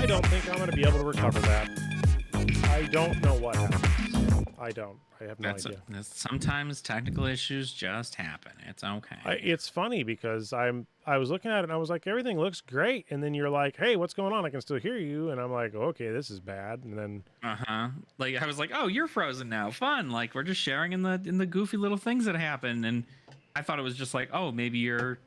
don't think I'm going to be able to recover that. I don't know what happened. I have no idea. Sometimes technical issues just happen. It's okay. It's funny because I was looking at it and I was like, everything looks great, and then you're like, hey, what's going on? I can still hear you, and I'm like, okay, this is bad. And then like I was like, oh, you're frozen now. Fun. Like we're just sharing in the goofy little things that happen, and I thought it was just like, oh, maybe your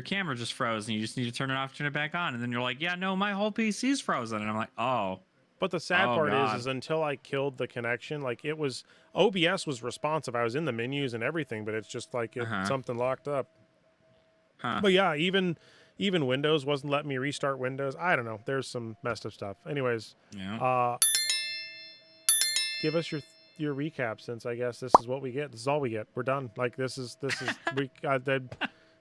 camera just froze and you just need to turn it off, turn it back on, and then you're like, yeah, no, my whole PC's frozen, and I'm like, oh. But the sad part is until I killed the connection, like OBS was responsive. I was in the menus and everything, but it's just like something locked up. But yeah, even Windows wasn't letting me restart Windows. I don't know. There's some messed up stuff. Anyways, give us your recap, since I guess this is what we get. This is all we get. We're done. Like this is we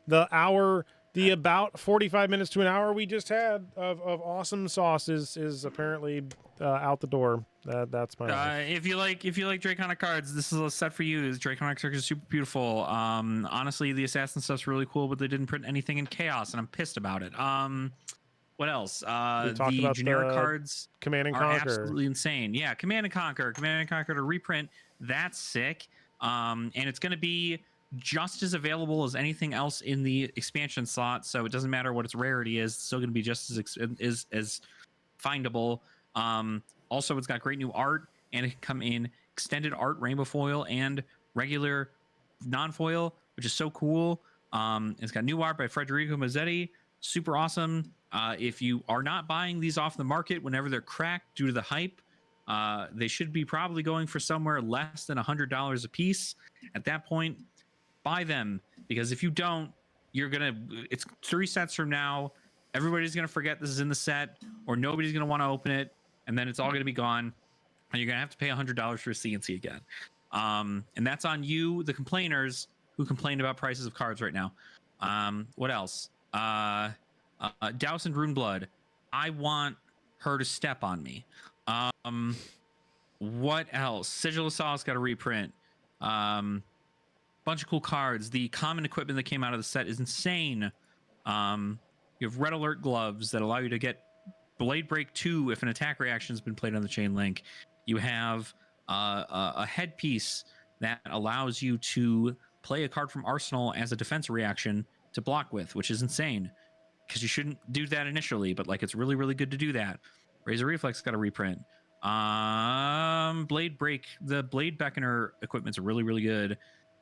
the hour. The about 45 minutes to an hour we just had of awesome sauce is apparently out the door. That's my if you like Draconic cards, this is a set for you. Draconic cards are super beautiful. Honestly, the assassin stuff's really cool, but they didn't print anything in Chaos, and I'm pissed about it. What else? The generic cards Command and are Conquer. Absolutely insane. Yeah, Command and Conquer to reprint. That's sick. And it's going to be just as available as anything else in the expansion slot, so it doesn't matter what its rarity is. It's still going to be just as findable. Also, it's got great new art, and it can come in extended art, rainbow foil, and regular non-foil, which is so cool. It's got new art by Federico Mazzetti, super awesome. If you are not buying these off the market whenever they're cracked due to the hype, they should be probably going for somewhere less than $100 a piece. At that point, buy them, because if you don't, it's 3 sets from now. Everybody's gonna forget this is in the set, or nobody's gonna want to open it, and then it's all gonna be gone, and you're gonna have to pay $100 for a CNC again. And that's on you, the complainers who complain about prices of cards right now. What else? Dowsing Runeblood. I want her to step on me. What else? Sigil of Saw's got a reprint. Bunch of cool cards. The common equipment that came out of the set is insane. You have Red Alert gloves that allow you to get Blade Break 2 if an attack reaction has been played on the chain link. You have a headpiece that allows you to play a card from Arsenal as a defense reaction to block with, which is insane, because you shouldn't do that initially, but like it's really, really good to do that. Razor Reflex got a reprint. Blade Break, the Blade Beckoner equipment's really, really good.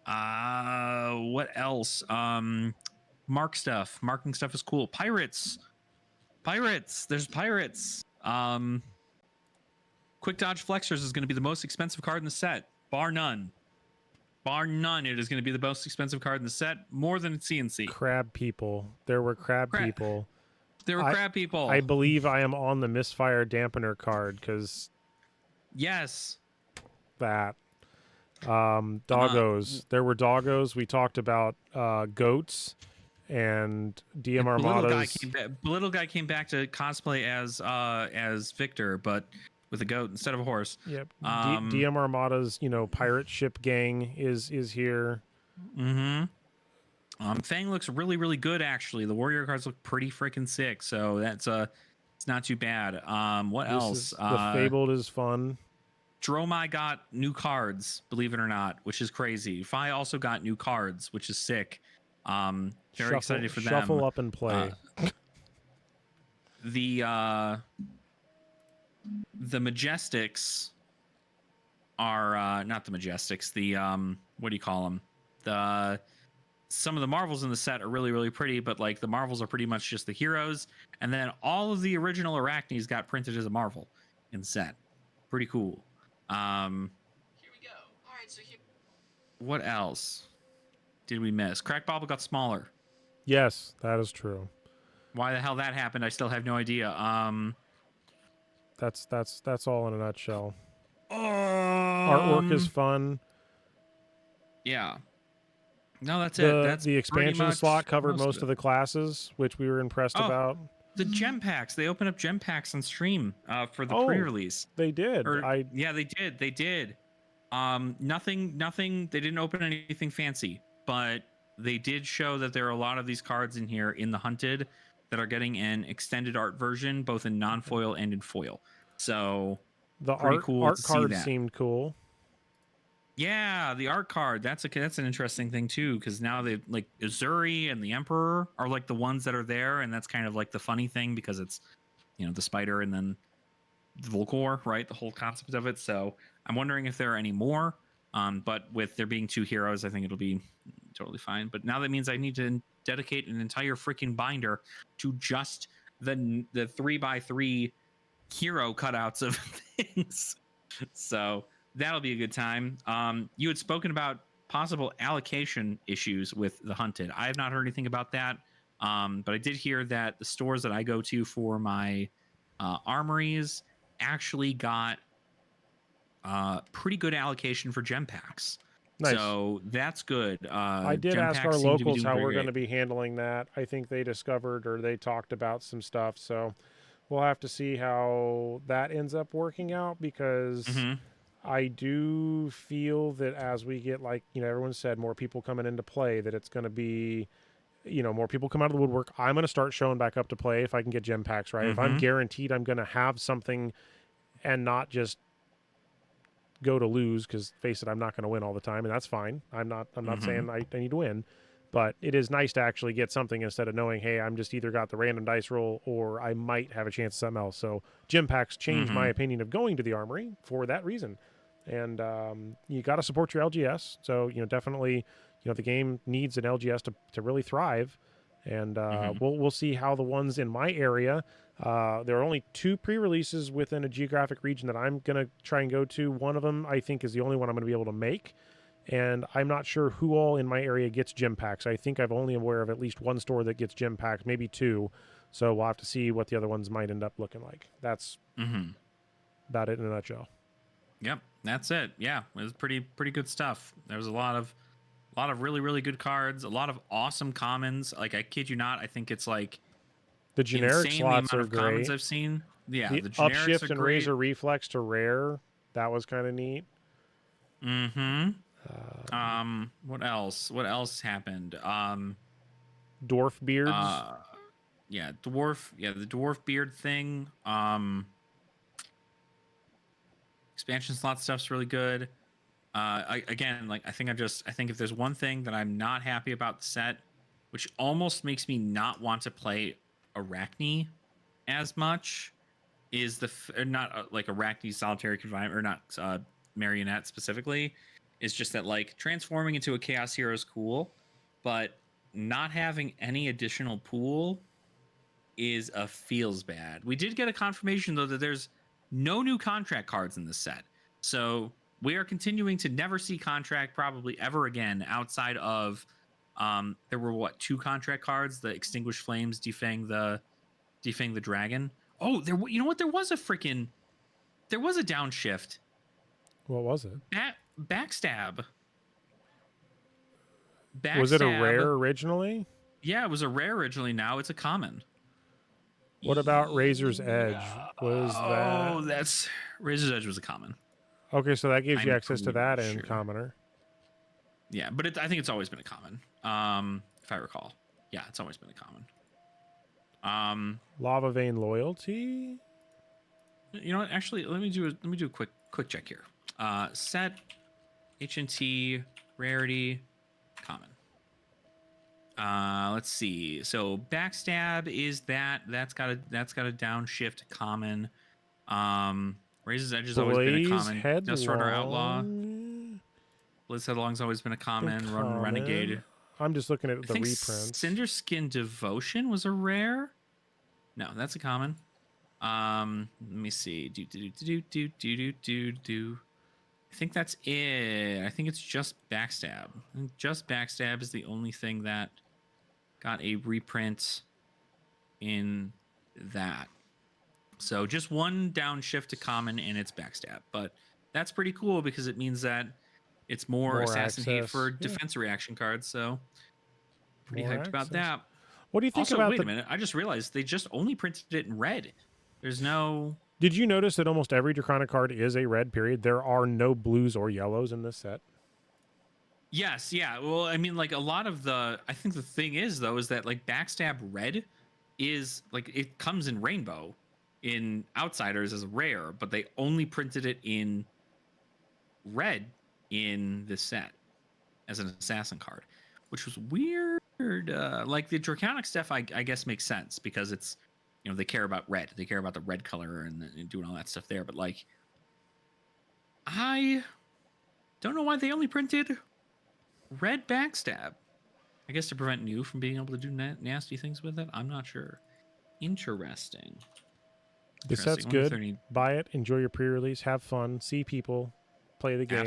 What else? Marking stuff is cool. Pirates, there's pirates. Quick Dodge Flexors is going to be the most expensive card in the set, bar none. It is going to be the most expensive card in the set, more than CNC. Crab people. There were crab people. Crab people. I believe I am on the Misfire Dampener card, because yes, that. Doggos. There were doggos. We talked about goats and DM Armadas. Little guy came back to cosplay as Victor, but with a goat instead of a horse. Yep. DM Armada's, pirate ship gang is here. Fang looks really, really good, actually. The warrior cards look pretty freaking sick, so that's it's not too bad. What else? The Fabled is fun. Dromai got new cards, believe it or not, which is crazy. Fi also got new cards, which is sick. Very excited for them. Shuffle up and play. The Majestics are not the Majestics. The what do you call them? Some of the Marvels in the set are really, really pretty, but like the Marvels are pretty much just the heroes, and then all of the original Arachnes got printed as a Marvel in the set. Pretty cool. Here we go. All right, so here. What else did we miss? Crack Bobble got smaller. Yes, that is true. Why the hell that happened, I still have no idea. That's all in a nutshell. Artwork is fun. Yeah. No, that's it. That's the expansion slot covered most of the classes, which we were impressed about. The gem packs. They open up gem packs on stream for the pre-release. They did. Yeah, they did. They did. Nothing. They didn't open anything fancy, but they did show that there are a lot of these cards in here in the hunted. that are getting an extended art version, both in non-foil and in foil. So The pretty cool art to see card that. seemed cool. Yeah, the art card. That's an interesting thing too, because now they like Uzuri and the Emperor are like the ones that are there, and that's kind of like the funny thing because it's the spider and then Volcor, right? The whole concept of it. So I'm wondering if there are any more. But with there being 2 heroes, I think it'll be totally fine. But now that means I need to dedicate an entire freaking binder to just the 3x3 hero cutouts of things. So that'll be a good time. You had spoken about possible allocation issues with the hunted. I have not heard anything about that. But I did hear that the stores that I go to for my armories actually got pretty good allocation for gem packs. Nice. So that's good. I did gem ask packs our seem to be locals doing how pretty we're going great. to be handling that. I think they discovered or they talked about some stuff. So we'll have to see how that ends up working out because Mhm. I do feel that as we get, like, everyone said, more people coming into play, that it's going to be, more people come out of the woodwork. I'm going to start showing back up to play if I can get gem packs, right? If I'm Mhm. guaranteed I'm going to have something and not just go to lose, because face it, I'm not going to win all the time, and that's fine. I'm not saying I need to win, but it is nice to actually get something instead of knowing, hey, I'm just either got the random dice roll or I might have a chance at something else. So gym packs changed my opinion of going to the armory for that reason. And you got to support your LGS. So definitely, the game needs an LGS to really thrive. And we'll see how the ones in my area. There are only 2 pre-releases within a geographic region that I'm going to try and go to. One of them, I think, is the only one I'm going to be able to make. And I'm not sure who all in my area gets gym packs. I think I'm only aware of at least 1 store that gets gym packs, maybe 2. So we'll have to see what the other ones might end up looking like. That's about it in a nutshell. Yep, that's it. Yeah, it was pretty good stuff. There was a lot of really, really good cards, a lot of awesome commons. Like, I kid you not, I think it's like The generic insane the slots amount are of commons great. I've seen. Yeah, The the generics upshift are and great. razor reflex to rare, that was kind of neat. What else? What else happened? Dwarf beards. Yeah, the dwarf beard thing. Expansion slot stuff's really good. I think if there's one thing that I'm not happy about the set, which almost makes me not want to play Arachne as much, is not like Arachne solitary confinement, or not marionette specifically, is just that like transforming into a chaos hero is cool, but not having any additional pool feels bad. We did get a confirmation though that there's no new contract cards in this set, so we are continuing to never see contract probably ever again outside of there were 2 contract cards: the Extinguished Flames, Defang the Dragon. Oh, you know what? There was a downshift. What was it? Backstab. Was it a rare originally? Yeah, it was a rare originally. Now it's a common. What about Razor's Edge? Was that? Oh, that's Razor's Edge was a common. Okay, so that gives you I'm access to pretty that sure. in commoner. Yeah, but I think it's always been a common. If I recall. Yeah, it's always been a common. Lava Vein Loyalty. You know what? Actually, let me do a quick check here. Set HNT rarity common. Let's see. So backstab is that's got a downshift common. Razor's Edge has always been a common. Dust Runner Outlaw. Blizz Headlong's always been a common. Ronin Renegade. I'm just looking at I the think reprints. Cinderskin Devotion was a rare. No, that's a common. Let me see. I think that's it. I think it's just Backstab. I think just Backstab is the only thing that got a reprint in that. So just 1 downshift to common, and it's Backstab. But that's pretty cool because it means that it's more Assassin Hate for defense reaction cards. So pretty hyped about that. What do you think also, about wait a minute. I just realized they just only printed it in red. There's no... Did you notice that almost every Draconic card is a red, period? There are no blues or yellows in this set. Yes, yeah. Well, I mean, like a lot of the... I think the thing is, though, is that like Backstab red is like it comes in rainbow in Outsiders as a rare, but they only printed it in red in this set as an assassin card, which was weird. Like the Draconic stuff, I guess makes sense because it's, you know, they care about red, they care about the red color and doing all that stuff there. But like, I don't know why they only printed red backstab. I guess to prevent new from being able to do nasty things with it. I'm not sure. Interesting. The set's good. Buy it. Enjoy your pre-release. Have fun. See people. Play the game.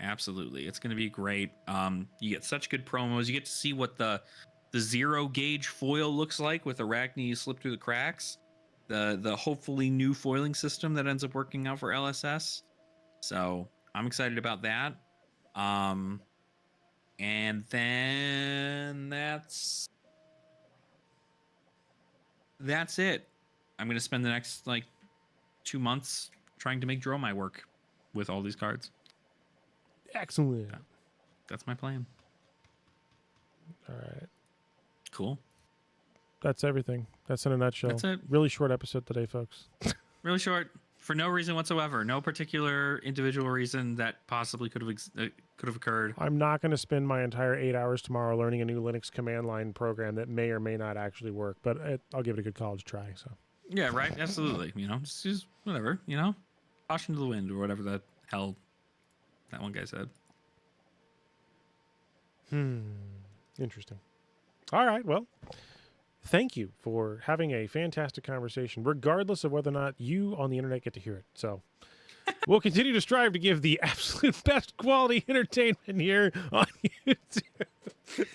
Absolutely. It's going to be great. You get such good promos. You get to see what the 0 gauge foil looks like with Arachne slip through the cracks. The hopefully new foiling system that ends up working out for LSS. So I'm excited about that. And then that's it. I'm going to spend the next like 2 months trying to make Dromai work with all these cards. Excellent. Yeah. That's my plan. All right. Cool. That's everything. That's in a nutshell. That's it. Really short episode today, folks. Really short for no reason whatsoever. No particular individual reason that possibly could have occurred. I'm not going to spend my entire 8 hours tomorrow learning a new Linux command line program that may or may not actually work, but I'll give it a good college try. So. Yeah, right. Absolutely. You know, just whatever. You know, caution to the wind or whatever the hell that one guy said. Interesting. All right. Well, thank you for having a fantastic conversation, regardless of whether or not you on the internet get to hear it. So we'll continue to strive to give the absolute best quality entertainment here on YouTube.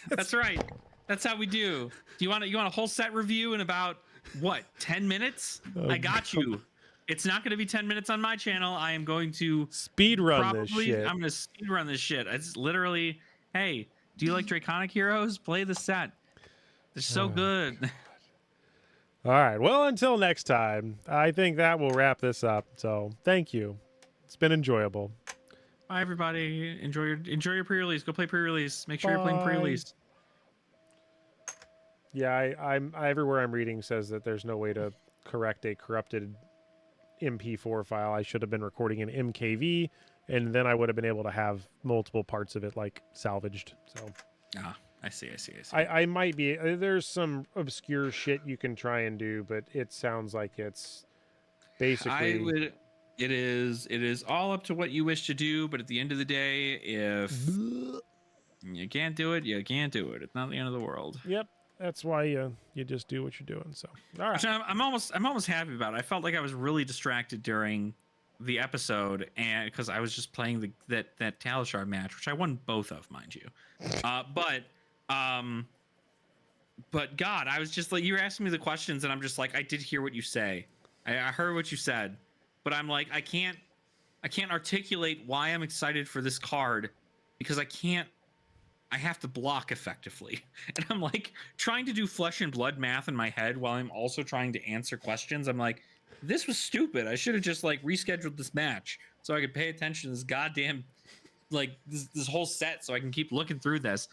That's right. That's how we do. You want a whole set review in about what, 10 minutes? I got you. It's not going to be 10 minutes on my channel. I am going to speed run this shit. I'm going to speed run this shit. It's literally, hey, do you like Draconic Heroes? Play the set. They're so good. All right. Well, until next time, I think that will wrap this up. So thank you. It's been enjoyable. Bye, everybody. Enjoy your pre-release. Go play pre-release. Make sure you're playing pre-release. Yeah, I'm everywhere I'm reading says that there's no way to correct a corrupted MP4 file. I should have been recording an MKV, and then I would have been able to have multiple parts of it like salvaged. So. I see. I might be. There's some obscure shit you can try and do, but it sounds like it's basically. It is all up to what you wish to do, but at the end of the day, if you can't do it, you can't do it. It's not the end of the world. Yep. That's why you just do what you're doing. So, all right. I'm almost happy about it. I felt like I was really distracted during the episode, and because I was just playing that Talishar match, which I won both of, mind you. But God, I was just like, you were asking me the questions, and I'm just like, I did hear what you say. I heard what you said, but I'm like, I can't articulate why I'm excited for this card because I have to block effectively. And I'm like trying to do flesh and blood math in my head while I'm also trying to answer questions. I'm like, this was stupid. I should have just like rescheduled this match so I could pay attention to this goddamn like this whole set so I can keep looking through this.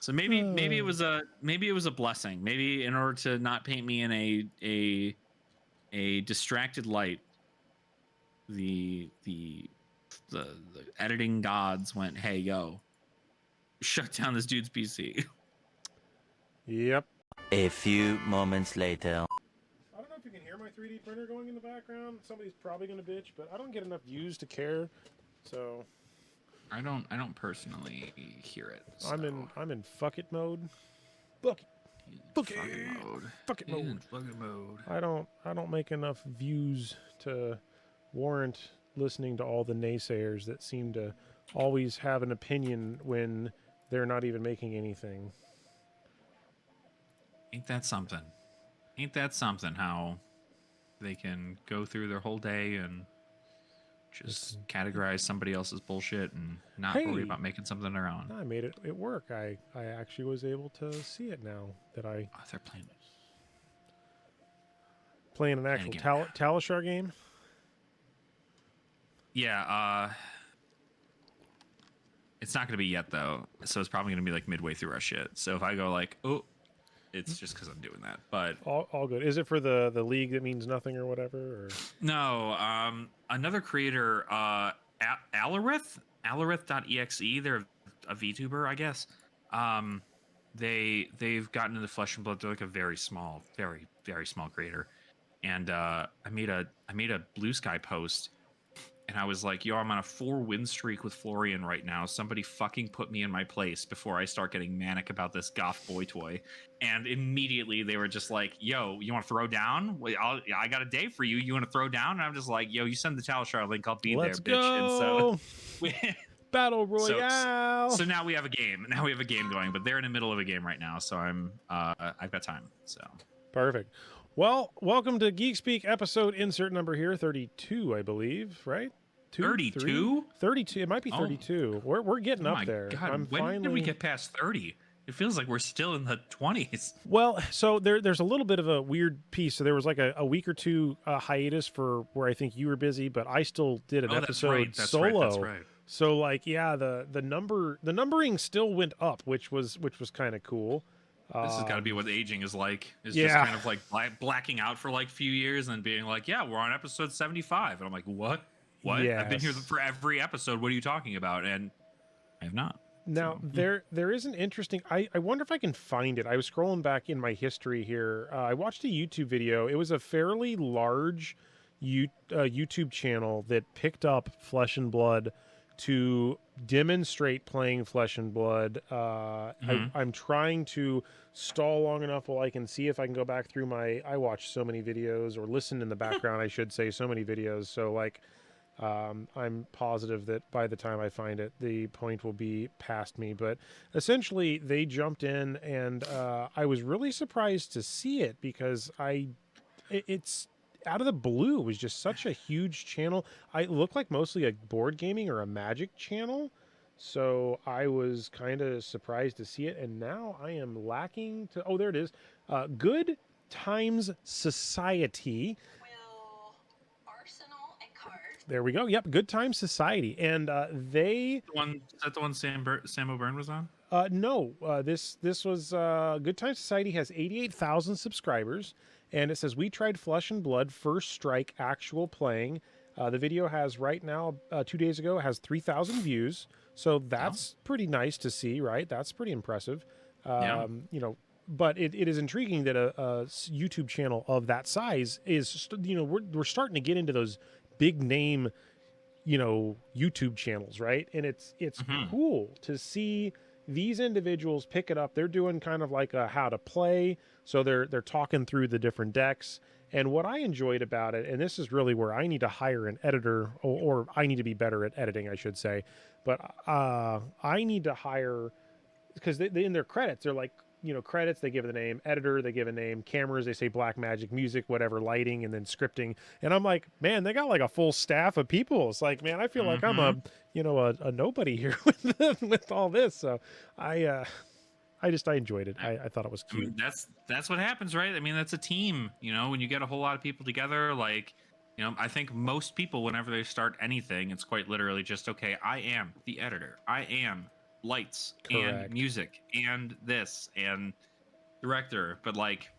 So maybe it was a blessing. Maybe in order to not paint me in a distracted light, the editing gods went, "Hey, yo, shut down this dude's PC." Yep. A few moments later. I don't know if you can hear my 3D printer going in the background. Somebody's probably gonna bitch, but I don't get enough views to care. So I don't personally hear it. So. I'm in fuck it mode. Fuck it. Fuck it mode. Fuck it mode. Fuck it mode. I don't make enough views to warrant listening to all the naysayers that seem to always have an opinion when they're not even making anything. Ain't that something? Ain't that something how they can go through their whole day and just categorize somebody else's bullshit and not worry about making something their own. I made it work. I actually was able to see it now that I... Oh, they're playing it. Playing an actual Talishar game? Yeah, it's not going to be yet, though. So it's probably going to be like midway through our shit. So if I go like, oh, It's just because I'm doing that. But All good. Is it for the league that means nothing or whatever? Or? no, another creator, Alarith.exe. They're a VTuber, I guess. They've gotten into Flesh and Blood. They're like a very small, very very small creator. And I made a Blue Sky post, and I was like, "Yo, I'm on a 4-win streak with Florian right now. Somebody fucking put me in my place before I start getting manic about this goth boy toy." And immediately they were just like, "Yo, you want to throw down? I got a day for you. You want to throw down?" And I'm just like, "Yo, you send the Talishar link. I'll be Let's there, bitch." go. And so Battle Royale. So now we have a game. Now we have a game going, but they're in the middle of a game right now, so I've got time. So Perfect. Well, welcome to Geek Speak episode insert number here, 32, I believe, right? 32? 32. It might be 32. We're getting up my there. God, when did we get past 30? It feels like we're still in the 20s. Well, so there's a little bit of a weird piece. So there was like a week or two hiatus for where I think you were busy, but I still did an episode solo. That's right. So like, yeah, the numbering still went up, which was kind of cool. This has got to be what aging is like. It's yeah. just kind of like blacking out for like a few years and being like, yeah, we're on episode 75. And I'm like, what? Yes. I've been here for every episode. What are you talking about? And I have not. Now, there is an interesting... I wonder if I can find it. I was scrolling back in my history here. I watched a YouTube video. It was a fairly large YouTube channel that picked up Flesh and Blood to demonstrate playing Flesh and Blood. I'm trying to stall long enough while I can see if I can go back through I watch so many videos, or listen in the background, I should say, so many videos. So like, I'm positive that by the time I find it, the point will be past me. But essentially, they jumped in, and I was really surprised to see it because it's out of the blue. It was just such a huge channel. It looked like mostly a board gaming or a Magic channel. So I was kind of surprised to see it. And now I am lacking to... Oh, there it is. Good Times Society. There we go. Yep, Good Times Society, and they. Is that the one Sam O'Byrne was on? No, this was Good Times Society has 88,000 subscribers, and it says we tried Flesh and Blood First Strike actual playing. The video has right now 2 days ago has 3,000 views, so that's pretty nice to see, right? That's pretty impressive. Yeah. You know. But it is intriguing that a YouTube channel of that size is, we're starting to get into those big name, YouTube channels, right? And it's cool to see these individuals pick it up. They're doing kind of like a how to play. So they're talking through the different decks. And what I enjoyed about it, and this is really where I need to hire an editor, or I need to be better at editing, I should say. But I need to hire, because in their credits, they're like, credits, they give the name, editor, they give a name, cameras, they say Black Magic, music, whatever, lighting, and then scripting. And I'm like, man, they got like a full staff of people. It's like, man, I feel like I'm a nobody here with all this. So I enjoyed it. I thought it was cute. That's what happens, right? I mean, that's a team, when you get a whole lot of people together, like, I think most people, whenever they start anything, it's quite literally just, okay, I am the editor. I am lights. Correct. And music and this and director. But like,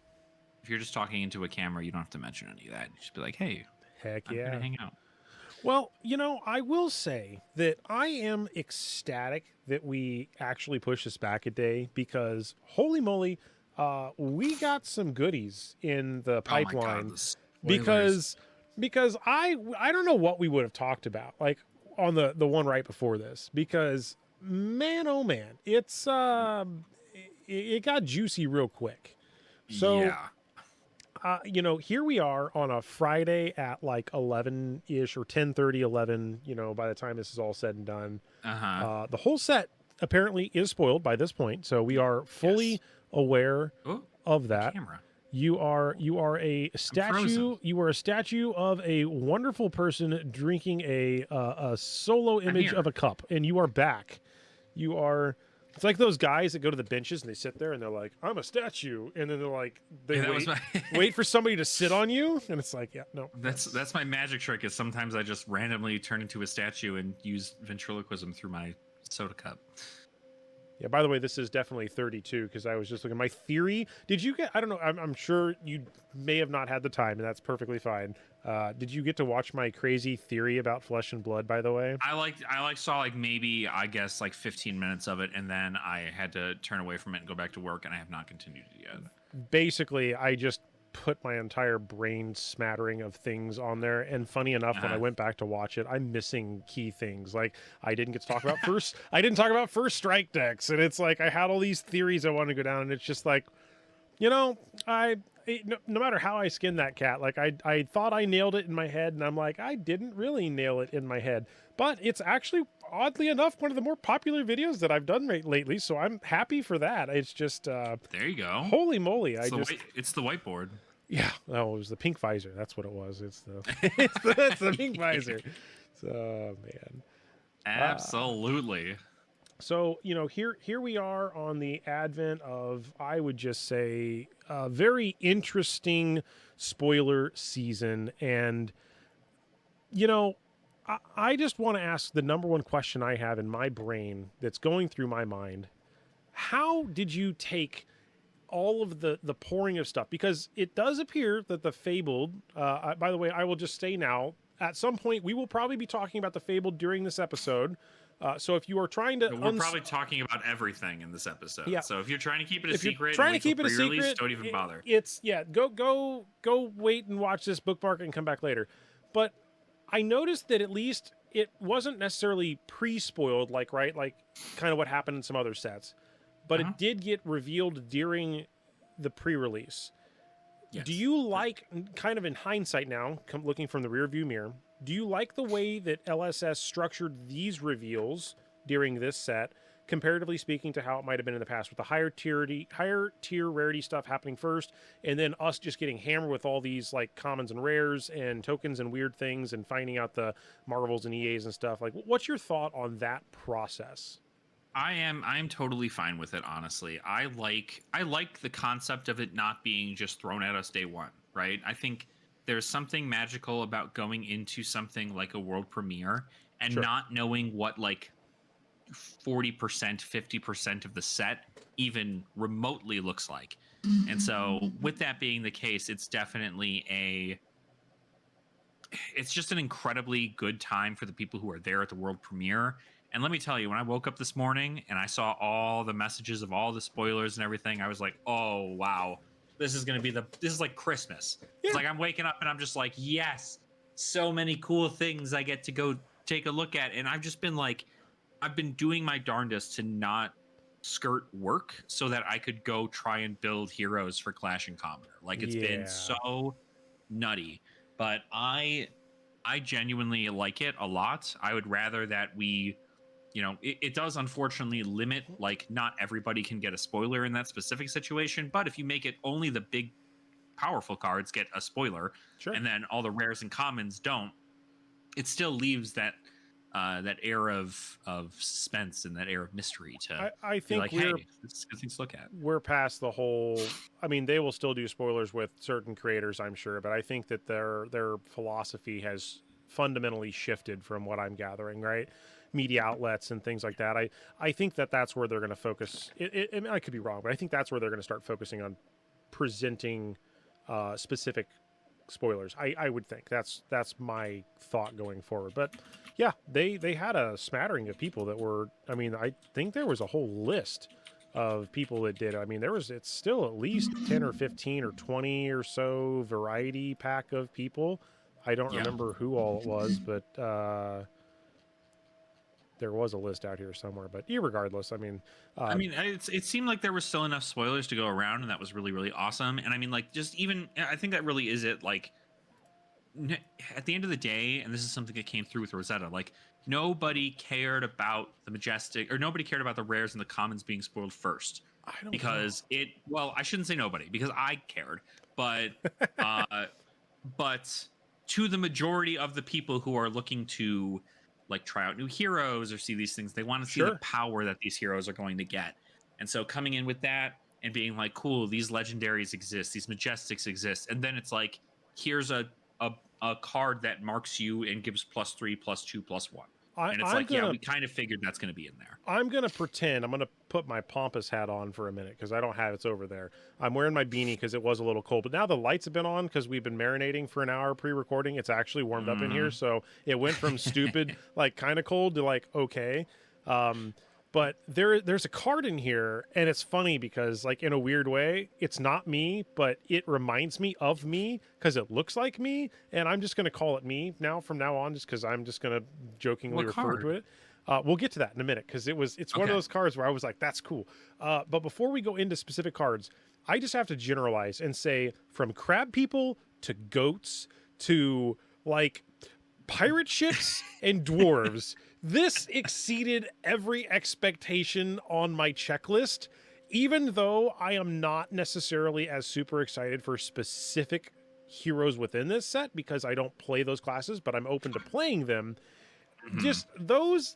if you're just talking into a camera, you don't have to mention any of that. You just be like, hey, heck I'm yeah, gonna hang out. Well, I will say that I am ecstatic that we actually pushed this back a day, because holy moly, we got some goodies in the pipeline. because I don't know what we would have talked about, like on the one right before this, because man, oh man, it's it got juicy real quick. So yeah. Here we are on a Friday at like 11-ish or 10:30, 11, by the time this is all said and done. The whole set apparently is spoiled by this point, so we are fully aware of that. Camera. You are a statue. You are a statue of a wonderful person drinking a solo image of a cup, and you are back. You are. It's like those guys that go to the benches and they sit there and they're like, "I'm a statue," and then they're like, wait for somebody to sit on you, and it's like, yeah, no. That's my magic trick. Is sometimes I just randomly turn into a statue and use ventriloquism through my soda cup. Yeah, by the way, this is definitely 32 because I was just looking. My theory, did you get, I don't know, I'm sure you may have not had the time, and that's perfectly fine. Did you get to watch my crazy theory about Flesh and Blood, by the way? I saw like maybe I guess like 15 minutes of it, and then I had to turn away from it and go back to work, and I have not continued it yet. Basically, I just put my entire brain smattering of things on there, and funny enough, when I went back to watch it, I'm missing key things. Like I didn't get to talk about I didn't talk about first strike decks, and it's like I had all these theories I wanted to go down, and it's just like, you know, no matter how I skinned that cat, like I thought I nailed it in my head, and I'm like, I didn't really nail it in my head. But it's actually, oddly enough, one of the more popular videos that I've done lately, so I'm happy for that. It's just, there you go. Holy moly! It's the whiteboard. Yeah, oh, it was the pink visor. That's what it was. It's the pink visor. So, man. Absolutely. So, here we are on the advent of, I would just say, a very interesting spoiler season. And, I just want to ask the number one question I have in my brain that's going through my mind. How did you take all of the pouring of stuff? Because it does appear that the Fabled, by the way, I will just say now, at some point, we will probably be talking about the Fabled during this episode. So if you are trying to... We're probably talking about everything in this episode. Yeah. So if you're trying to keep it a secret, don't even bother. Go wait and watch this, bookmark, and come back later. But I noticed that at least it wasn't necessarily pre-spoiled, like kind of what happened in some other sets. But it did get revealed during the pre-release. Yes. Do you like, kind of in hindsight now, looking from the rearview mirror, do you like the way that LSS structured these reveals during this set, comparatively speaking to how it might have been in the past, with the higher tier rarity stuff happening first, and then us just getting hammered with all these like commons and rares and tokens and weird things and finding out the Marvels and EAs and stuff? Like, what's your thought on that process? I am totally fine with it, honestly. I like the concept of it not being just thrown at us day one, right? I think there's something magical about going into something like a world premiere and not knowing what like 40%, 50% of the set even remotely looks like. And so with that being the case, it's definitely it's just an incredibly good time for the people who are there at the world premiere. And let me tell you, when I woke up this morning and I saw all the messages of all the spoilers and everything, I was like, oh, wow, this is going to be this is like Christmas. Yeah. It's like I'm waking up and I'm just like, yes, so many cool things I get to go take a look at. And I've just been like, I've been doing my darndest to not skirt work so that I could go try and build heroes for Clash and Commoner. Like, it's been so nutty. But I genuinely like it a lot. I would rather that we... it does unfortunately limit, like, not everybody can get a spoiler in that specific situation, but if you make it only the big, powerful cards get a spoiler, and then all the rares and commons don't, it still leaves that air of suspense and that air of mystery to I think like, hey, this is good things to look at. We're past the whole... I mean, they will still do spoilers with certain creators, I'm sure, but I think that their philosophy has fundamentally shifted from what I'm gathering, right? Media outlets and things like that. I think that's where they're going to focus. I mean, I could be wrong, but I think that's where they're going to start focusing on presenting specific spoilers. I would think that's my thought going forward. But yeah, they had a smattering of people that were... I mean, I think there was a whole list of people that did. I mean, it's still at least 10 or 15 or 20 or so variety pack of people. I don't remember who all it was, but there was a list out here somewhere. But irregardless, I mean, it seemed like there were still enough spoilers to go around, and that was really, really awesome. And I mean, like, just even, I think that really is it. Like, at the end of the day, and this is something that came through with Rosetta, like, nobody cared about the Majestic, or nobody cared about the rares and the commons being spoiled first. I don't know. Well, I shouldn't say nobody, because I cared, but but to the majority of the people who are looking to, like, try out new heroes or see these things, they want to see the power that these heroes are going to get. And so coming in with that and being like, cool, these legendaries exist, these Majestics exist, and then it's like, here's a card that marks you and gives +3, +2, +1. And it's I'm gonna, we kind of figured that's going to be in there. I'm going to pretend, I'm going to put my pompous hat on for a minute because I don't have it's over there. I'm wearing my beanie because it was a little cold, but now the lights have been on because we've been marinating for an hour pre-recording. It's actually warmed up in here. So it went from stupid, like kind of cold to like, okay. But there's a card in here, and it's funny because, like, in a weird way, it's not me, but it reminds me of me because it looks like me, and I'm just going to call it me now from now on, just because I'm just going to jokingly refer to it. We'll get to that in a minute because it's one of those cards where I was like, that's cool. But before we go into specific cards, I just have to generalize and say from crab people to goats to like pirate ships and dwarves. This exceeded every expectation on my checklist, even though I am not necessarily as super excited for specific heroes within this set because I don't play those classes, but I'm open to playing them. Just those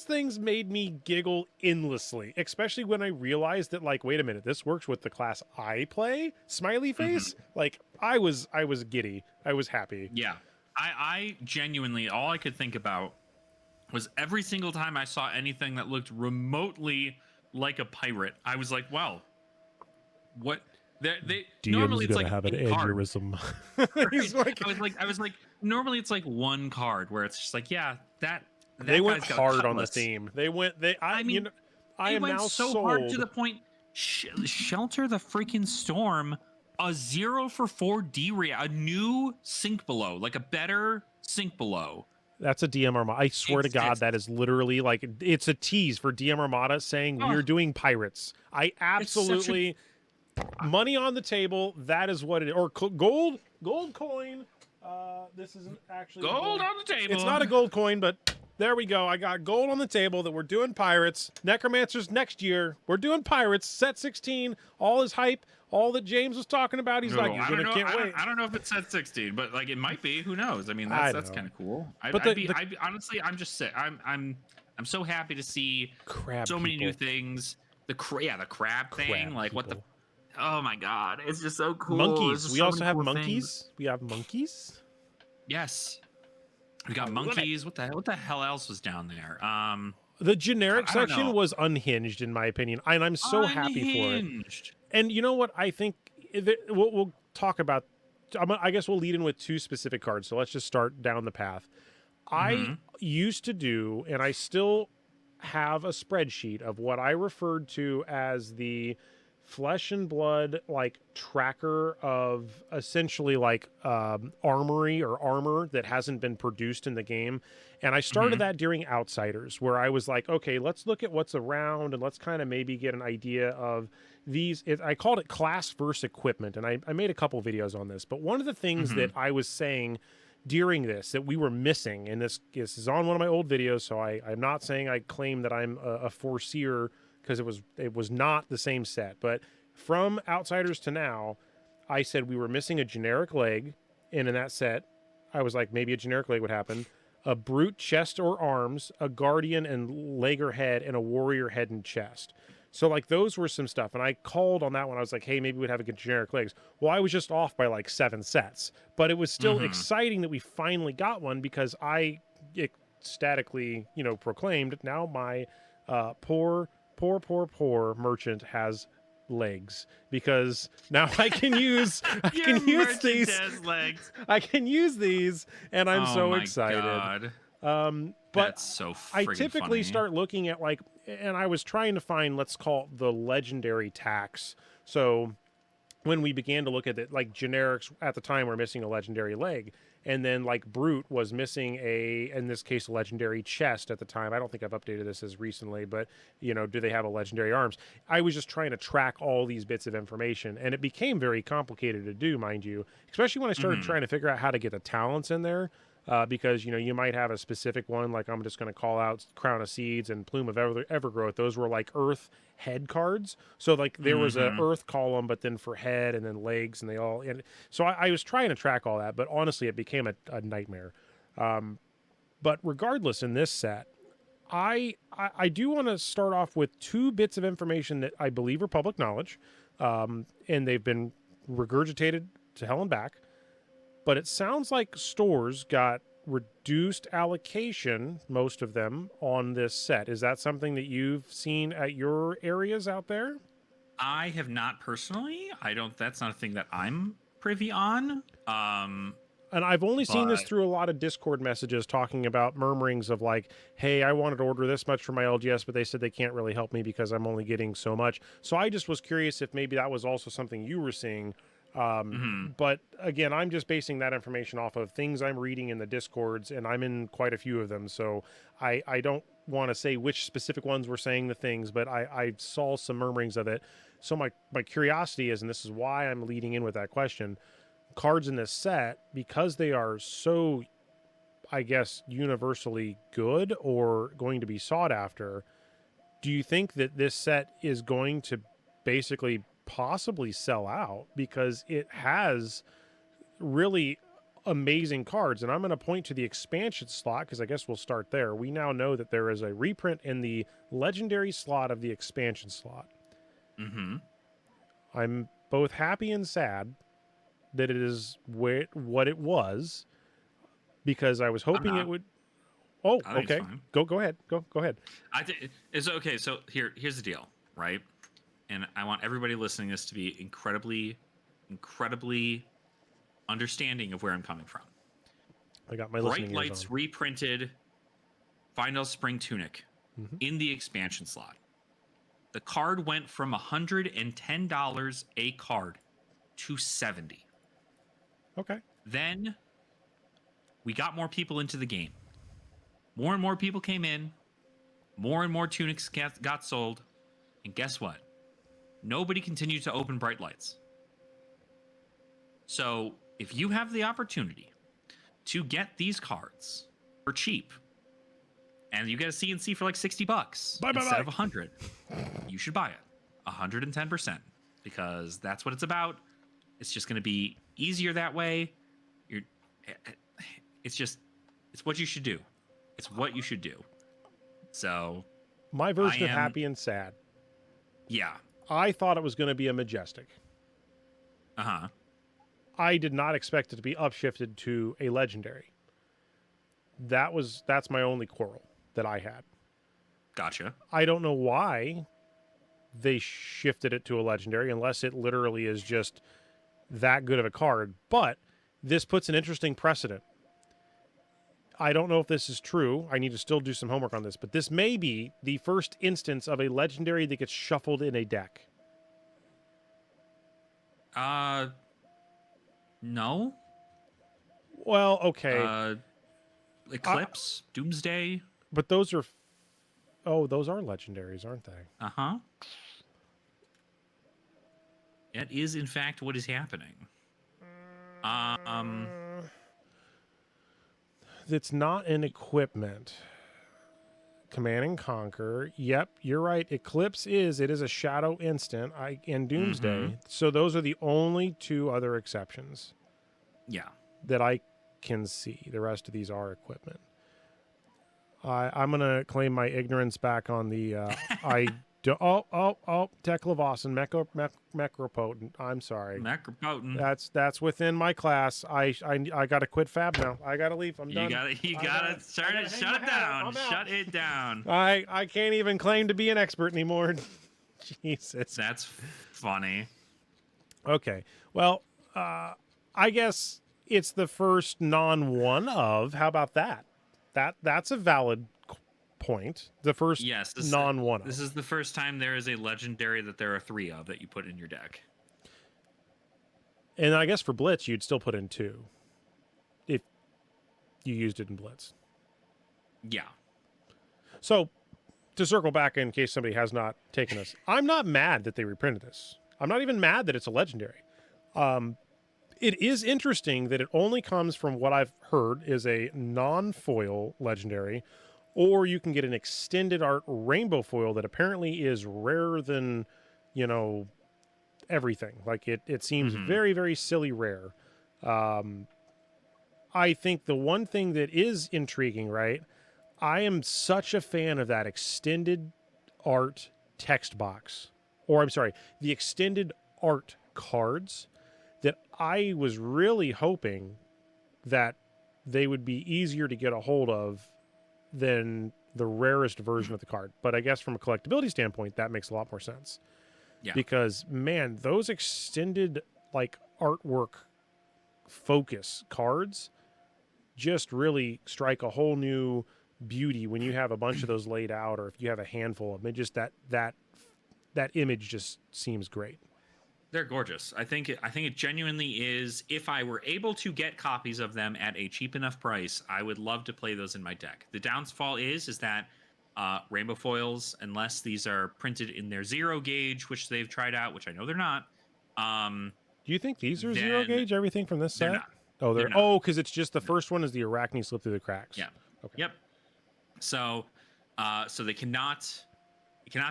things made me giggle endlessly, especially when I realized that, like, wait a minute, this works with the class I play, smiley face. Like, I was giddy. I was happy. Yeah. I genuinely, all I could think about was every single time I saw anything that looked remotely like a pirate, I was like, "Wow, what?" They normally it's like have an aneurysm. Right? I was like, normally it's like one card where it's just like, yeah, that they went guy's got hard on the cutlass. theme. They went. I mean, you know, I am went now so sold. hard to the point. Shelter the freaking storm. A 0 for 4 a new sink below, like a better sink below. That's a DM Armada. I swear to God, that is literally like, it's a tease for DM Armada saying we're doing pirates. I absolutely, money on the table. That is what it is. Or gold coin. This isn't actually gold on the table. It's not a gold coin, but there we go. I got gold on the table that we're doing pirates. Necromancers next year. We're doing pirates. Set 16. All is hype. All that James was talking about. He's like, you're gonna can't wait. I don't know if it's set 16, but like it might be. Who knows? I mean, that's kind of cool. Honestly, I'm just sick. I'm so happy to see so many new things. The crab thing. Like what the. Oh my God! It's just so cool. Monkeys. We also have monkeys. We have monkeys. Yes. We got monkeys. What the hell else was down there? The generic section was unhinged, in my opinion, and I'm so happy for it. And you know what? I think we'll talk about. I guess we'll lead in with two specific cards. So let's just start down the path. I used to do, and I still have a spreadsheet of what I referred to as the flesh and blood, like, tracker of essentially like armory or armor that hasn't been produced in the game. And I started that during Outsiders, where I was like, okay, let's look at what's around and let's kind of maybe get an idea of these. I called it class versus equipment, and I made a couple videos on this. But one of the things that I was saying during this that we were missing, and this is on one of my old videos, so I'm not saying I claim that I'm a foreseer, because it was not the same set. But from Outsiders to now, I said we were missing a generic leg, and in that set, I was like, maybe a generic leg would happen. A brute chest or arms, a guardian and leg or head, and a warrior head and chest. So, like, those were some stuff. And I called on that one. I was like, hey, maybe we'd have a good generic legs. Well, I was just off by like 7 sets. But it was still exciting that we finally got one, because I ecstatically, proclaimed, now my poor merchant has legs, because now I can use these legs. I can use these, and I'm so excited. God. But that's so I typically funny. start looking at, like, and I was trying to find, let's call it the legendary tax. So when we began to look at it, like, generics at the time were missing a legendary leg. And then, like, Brute was missing in this case, a legendary chest at the time. I don't think I've updated this as recently, but, do they have a legendary arms? I was just trying to track all these bits of information, and it became very complicated to do, mind you, especially when I started trying to figure out how to get the talents in there. Because, you might have a specific one, like I'm just going to call out Crown of Seeds and Plume of Evergrowth. Those were like Earth head cards. So, like, there was a Earth column, but then for head and then legs, and they all. And so I was trying to track all that, but honestly, it became a nightmare. But regardless, in this set, I do want to start off with 2 bits of information that I believe are public knowledge, and they've been regurgitated to hell and back. But it sounds like stores got reduced allocation, most of them, on this set. Is that something that you've seen at your areas out there? I have not personally. That's not a thing that I'm privy on. And I've only seen this But- through a lot of Discord messages talking about murmurings of like, hey, I wanted to order this much for my LGS, but they said they can't really help me because I'm only getting so much. So I just was curious if maybe that was also something you were seeing. But again, I'm just basing that information off of things I'm reading in the Discords, and I'm in quite a few of them. So I don't want to say which specific ones were saying the things, but I saw some murmurings of it. So my curiosity is, and this is why I'm leading in with that question, cards in this set, because they are so, I guess, universally good or going to be sought after, do you think that this set is going to basically possibly sell out because it has really amazing cards? And I'm going to point to the expansion slot because I guess we'll start there. We now know that there is a reprint in the legendary slot of the expansion slot. Mm-hmm. I'm both happy and sad that it is what it was, because I was hoping it would. Oh, I think okay. it's fine. Go ahead. Go ahead. I think it's okay. So here's the deal, right? And I want everybody listening to this to be incredibly understanding of where I'm coming from. I got my Bright listening ears Lights on. reprinted Final Spring Tunic in the expansion slot. The card went from $110 a card to $70. Okay. Then we got more people into the game. More and more people came in. More and more tunics got sold. And guess what? Nobody continued to open Bright Lights. So if you have the opportunity to get these cards for cheap, and you get a CNC for like $60 instead of 100, you should buy it 110%, because that's what it's about. It's just going to be easier that way. It's what you should do. It's what you should do. So My version of happy and sad. yeah. I thought it was going to be a Majestic. Uh-huh. I did not expect it to be upshifted to a legendary. That's my only quarrel that I had. Gotcha. I don't know why they shifted it to a legendary, unless it literally is just that good of a card. But this puts an interesting precedent. I don't know if this is true. I need to still do some homework on this, but this may be the first instance of a legendary that gets shuffled in a deck. No. Well, okay. Eclipse, Doomsday. But those are... Oh, those are legendaries, aren't they? Uh-huh. That is, in fact, what is happening. It's not an equipment. Command and Conquer. Yep, you're right. Eclipse is a shadow instant. And Doomsday. So those are the only two other exceptions. Yeah. That I can see. The rest of these are equipment. I'm gonna claim my ignorance back on the. Teclavoss and Mecropotent. I'm sorry. Mecropotent. That's within my class. I gotta quit Fab now. I gotta leave. I'm done. You gotta shut it down. Shut it down. I can't even claim to be an expert anymore. Jesus. That's funny. Okay. Well, I guess it's the first non-one of. How about that? That's a valid point. The first non-one of. This is the first time there is a legendary that there are 3 of that you put in your deck. And I guess for Blitz, you'd still put in 2 if you used it in Blitz. Yeah. So, to circle back in case somebody has not taken this, I'm not mad that they reprinted this. I'm not even mad that it's a legendary. It is interesting that it only comes from what I've heard is a non-foil legendary, or you can get an extended art rainbow foil that apparently is rarer than, everything. Like it seems very, very silly rare. I think the one thing that is intriguing, right? I am such a fan of that extended art text box, or I'm sorry, the extended art cards, that I was really hoping that they would be easier to get a hold of than the rarest version of the card. But I guess from a collectability standpoint, that makes a lot more sense. Yeah. Because man, those extended like artwork focus cards just really strike a whole new beauty when you have a bunch of those laid out, or if you have a handful of them. It just that image just seems great. They're gorgeous. I think it genuinely is. If I were able to get copies of them at a cheap enough price, I would love to play those in my deck. The downfall is that rainbow foils, unless these are printed in their 0 gauge, which they've tried out, which I know they're not. Do you think these are 0 then gauge? Everything from this set? they're not. Oh, They're not. oh, because it's just the first one is the arachne slip through the cracks. Yeah. Okay. Yep. So they cannot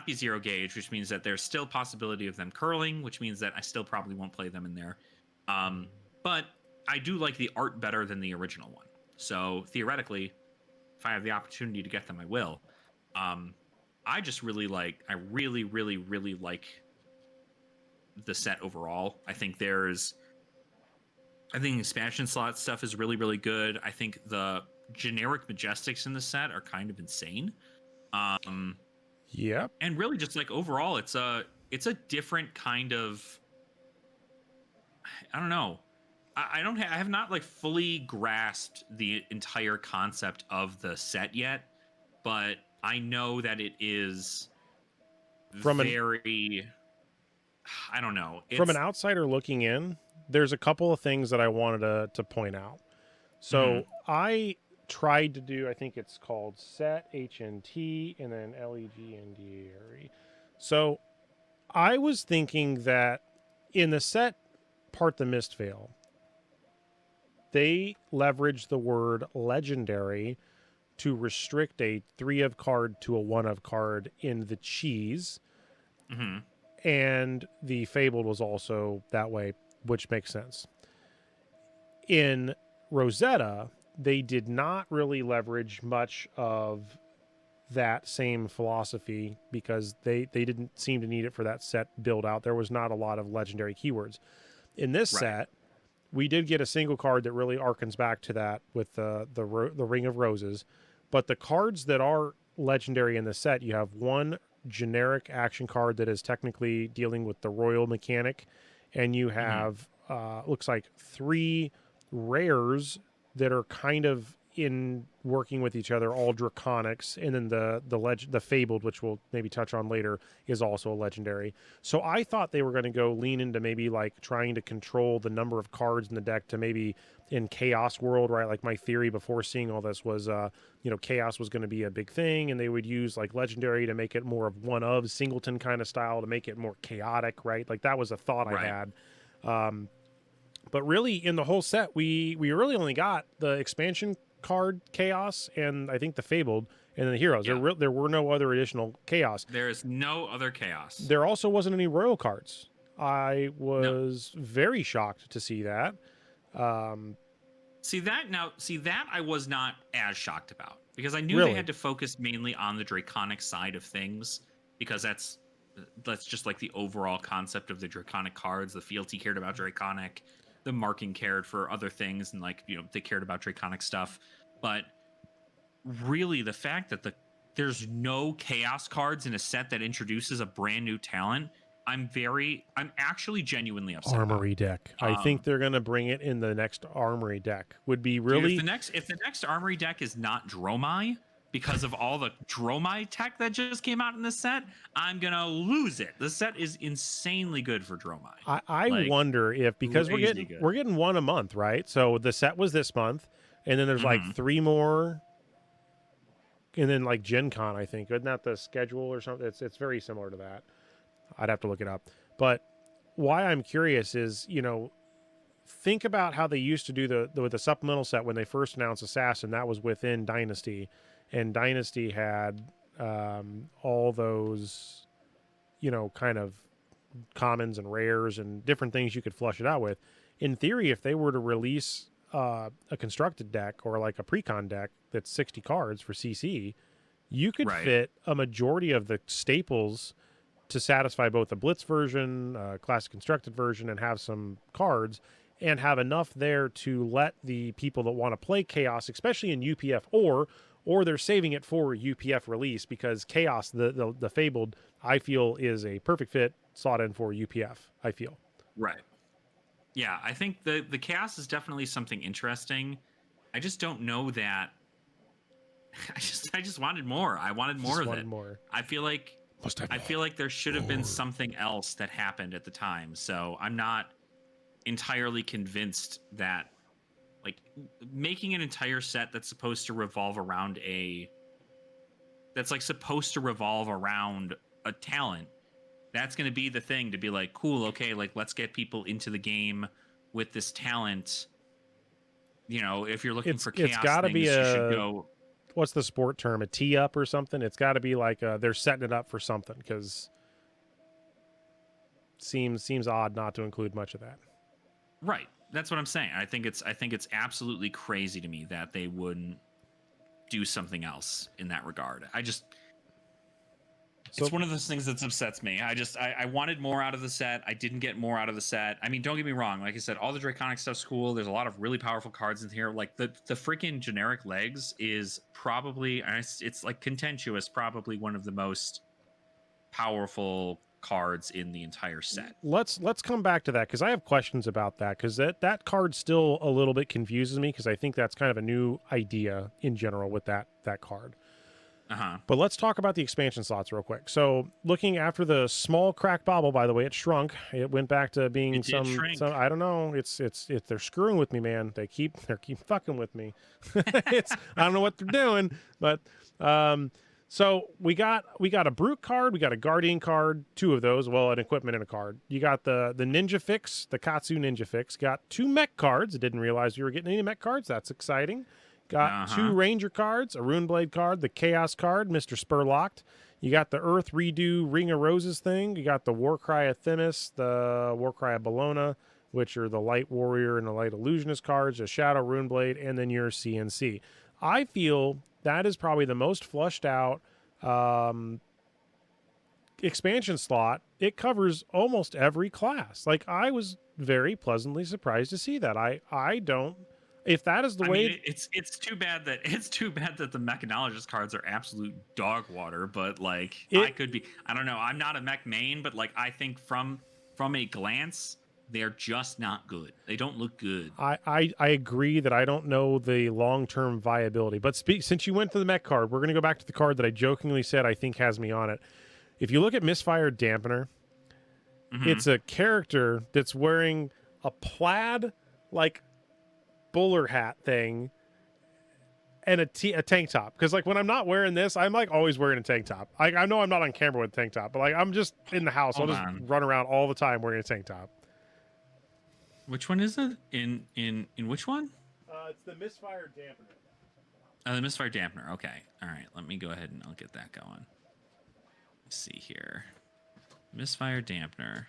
be 0 gauge, which means that there's still possibility of them curling, which means that I still probably won't play them in there. But I do like the art better than the original one. So theoretically, if I have the opportunity to get them, I will. I just really like the set overall. I think expansion slot stuff is really, really good. I think the generic Majestics in the set are kind of insane. Yep. And really just like overall, it's a different kind of, I don't know. I have not like fully grasped the entire concept of the set yet, but I know that it is I don't know. From an outsider looking in, there's a couple of things that I wanted to point out. So I tried to do, I think it's called set HNT and then LEGNDRE. So I was thinking that in the set part the Mistveil, they leveraged the word legendary to restrict a 3 of card to a 1 of card in the cheese. And the Fabled was also that way, which makes sense. In Rosetta, they did not really leverage much of that same philosophy because they didn't seem to need it for that set build out. There was not a lot of legendary keywords. In this set, we did get a single card that really harkens back to that with the Ring of Roses. But the cards that are legendary in the set, you have one generic action card that is technically dealing with the royal mechanic, and you have looks like 3 rares that are kind of in working with each other, all draconics, and then the Fabled, which we'll maybe touch on later, is also a legendary. So I thought they were going to go lean into maybe like trying to control the number of cards in the deck to maybe in Chaos World, right? Like my theory before seeing all this was, Chaos was going to be a big thing, and they would use like legendary to make it more of one of singleton kind of style to make it more chaotic, right? Like that was a thought I had. But really, in the whole set, we really only got the expansion card Chaos and I think the Fabled and then the Heroes. Yeah. There were no other additional Chaos. There is no other Chaos. There also wasn't any Royal cards. I was very shocked to see that. See that I was not as shocked about because I knew they had to focus mainly on the Draconic side of things because that's just like the overall concept of the Draconic cards. The fealty cared about Draconic. The marking cared for other things, and they cared about Draconic stuff. But really, the fact that there's no Chaos cards in a set that introduces a brand new talent, I'm actually genuinely upset. Armory deck. I think they're gonna bring it in the next Armory deck. Would be really dude, if the next Armory deck is not Dromai, because of all the Dromai tech that just came out in this set, I'm gonna lose it. The set is insanely good for Dromai. I wonder if because we're getting one a month, right? So the set was this month, and then there's like 3 more, and then like Gen Con, I think. Isn't that the schedule or something? It's very similar to that. I'd have to look it up. But why I'm curious is, think about how they used to do with the supplemental set when they first announced Assassin. That was within Dynasty. And Dynasty had all those, kind of commons and rares and different things you could flush it out with. In theory, if they were to release a constructed deck or like a precon deck that's 60 cards for CC, you could fit a majority of the staples to satisfy both the Blitz version, classic constructed version, and have some cards. and have enough there to let the people that want to play Chaos, especially in UPF or they're saving it for UPF release, because Chaos, the Fabled, I feel is a perfect fit slot in for UPF, I feel. Right. Yeah, I think the Chaos is definitely something interesting. I just don't know that. I just wanted more. I wanted more of it. More. I feel like there should have been something else that happened at the time. So I'm not entirely convinced that, like, making an entire set that's supposed to revolve around a talent, that's going to be the thing to be like, cool, okay, like, let's get people into the game with this talent. You know, if you're looking for chaos, it's gotta things, be you should go. What's the sport term? A tee up or something? It's got to be like they're setting it up for something, because seems odd not to include much of that. Right. That's what I'm saying. I think it's absolutely crazy to me that they wouldn't do something else in that regard. It's one of those things that upsets me. I wanted more out of the set. I didn't get more out of the set. I mean, don't get me wrong. Like I said, all the Draconic stuff's cool. There's a lot of really powerful cards in here. Like the freaking generic legs is probably, it's like contentious, probably one of the most powerful cards in the entire set. Let's come back to that, because I have questions about that, because that card still a little bit confuses me, because I think that's kind of a new idea in general with that card. But let's talk about the expansion slots real quick. So looking after the small cracked bauble, by the way, it shrunk. It went back to being some I don't know. It's they're screwing with me, man. They keep fucking with me. I don't know what they're doing, but so we got a Brute card, we got a Guardian card, two of those, well, an equipment and a card. You got the Ninja Fix, the Katsu Ninja Fix. Got two mech cards. I didn't realize you were getting any mech cards. That's exciting. Got two Ranger cards, a Runeblade card, the Chaos card, Mr. Spurlocked. You got the Earth Redo Ring of Roses thing. You got the Warcry of Themis, the Warcry of Bologna, which are the Light Warrior and the Light Illusionist cards, a Shadow Runeblade, and then your CNC. I feel that is probably the most flushed out expansion slot. It covers almost every class. Like, I was very pleasantly surprised to see that. I don't... If that is the way, mean, it's too bad that the mechanologist cards are absolute dog water. But like, I don't know. I'm not a mech main, but like, I think from a glance, they're just not good. They don't look good. I agree that I don't know the long-term viability. But since you went to the mech card, we're going to go back to the card that I jokingly said I think has me on it. If you look at Misfire Dampener, it's a character that's wearing a plaid, like, bowler hat thing and a tank top, because like when I'm not wearing this, I'm like always wearing a tank top. I know I'm not on camera with a tank top, but like I'm just in the house. I'll just run around all the time wearing a tank top. Which one is it? In which one? It's the Misfire Dampener. Oh, the Misfire Dampener. Okay. All right. Let me go ahead and I'll get that going. Let's see here. Misfire Dampener.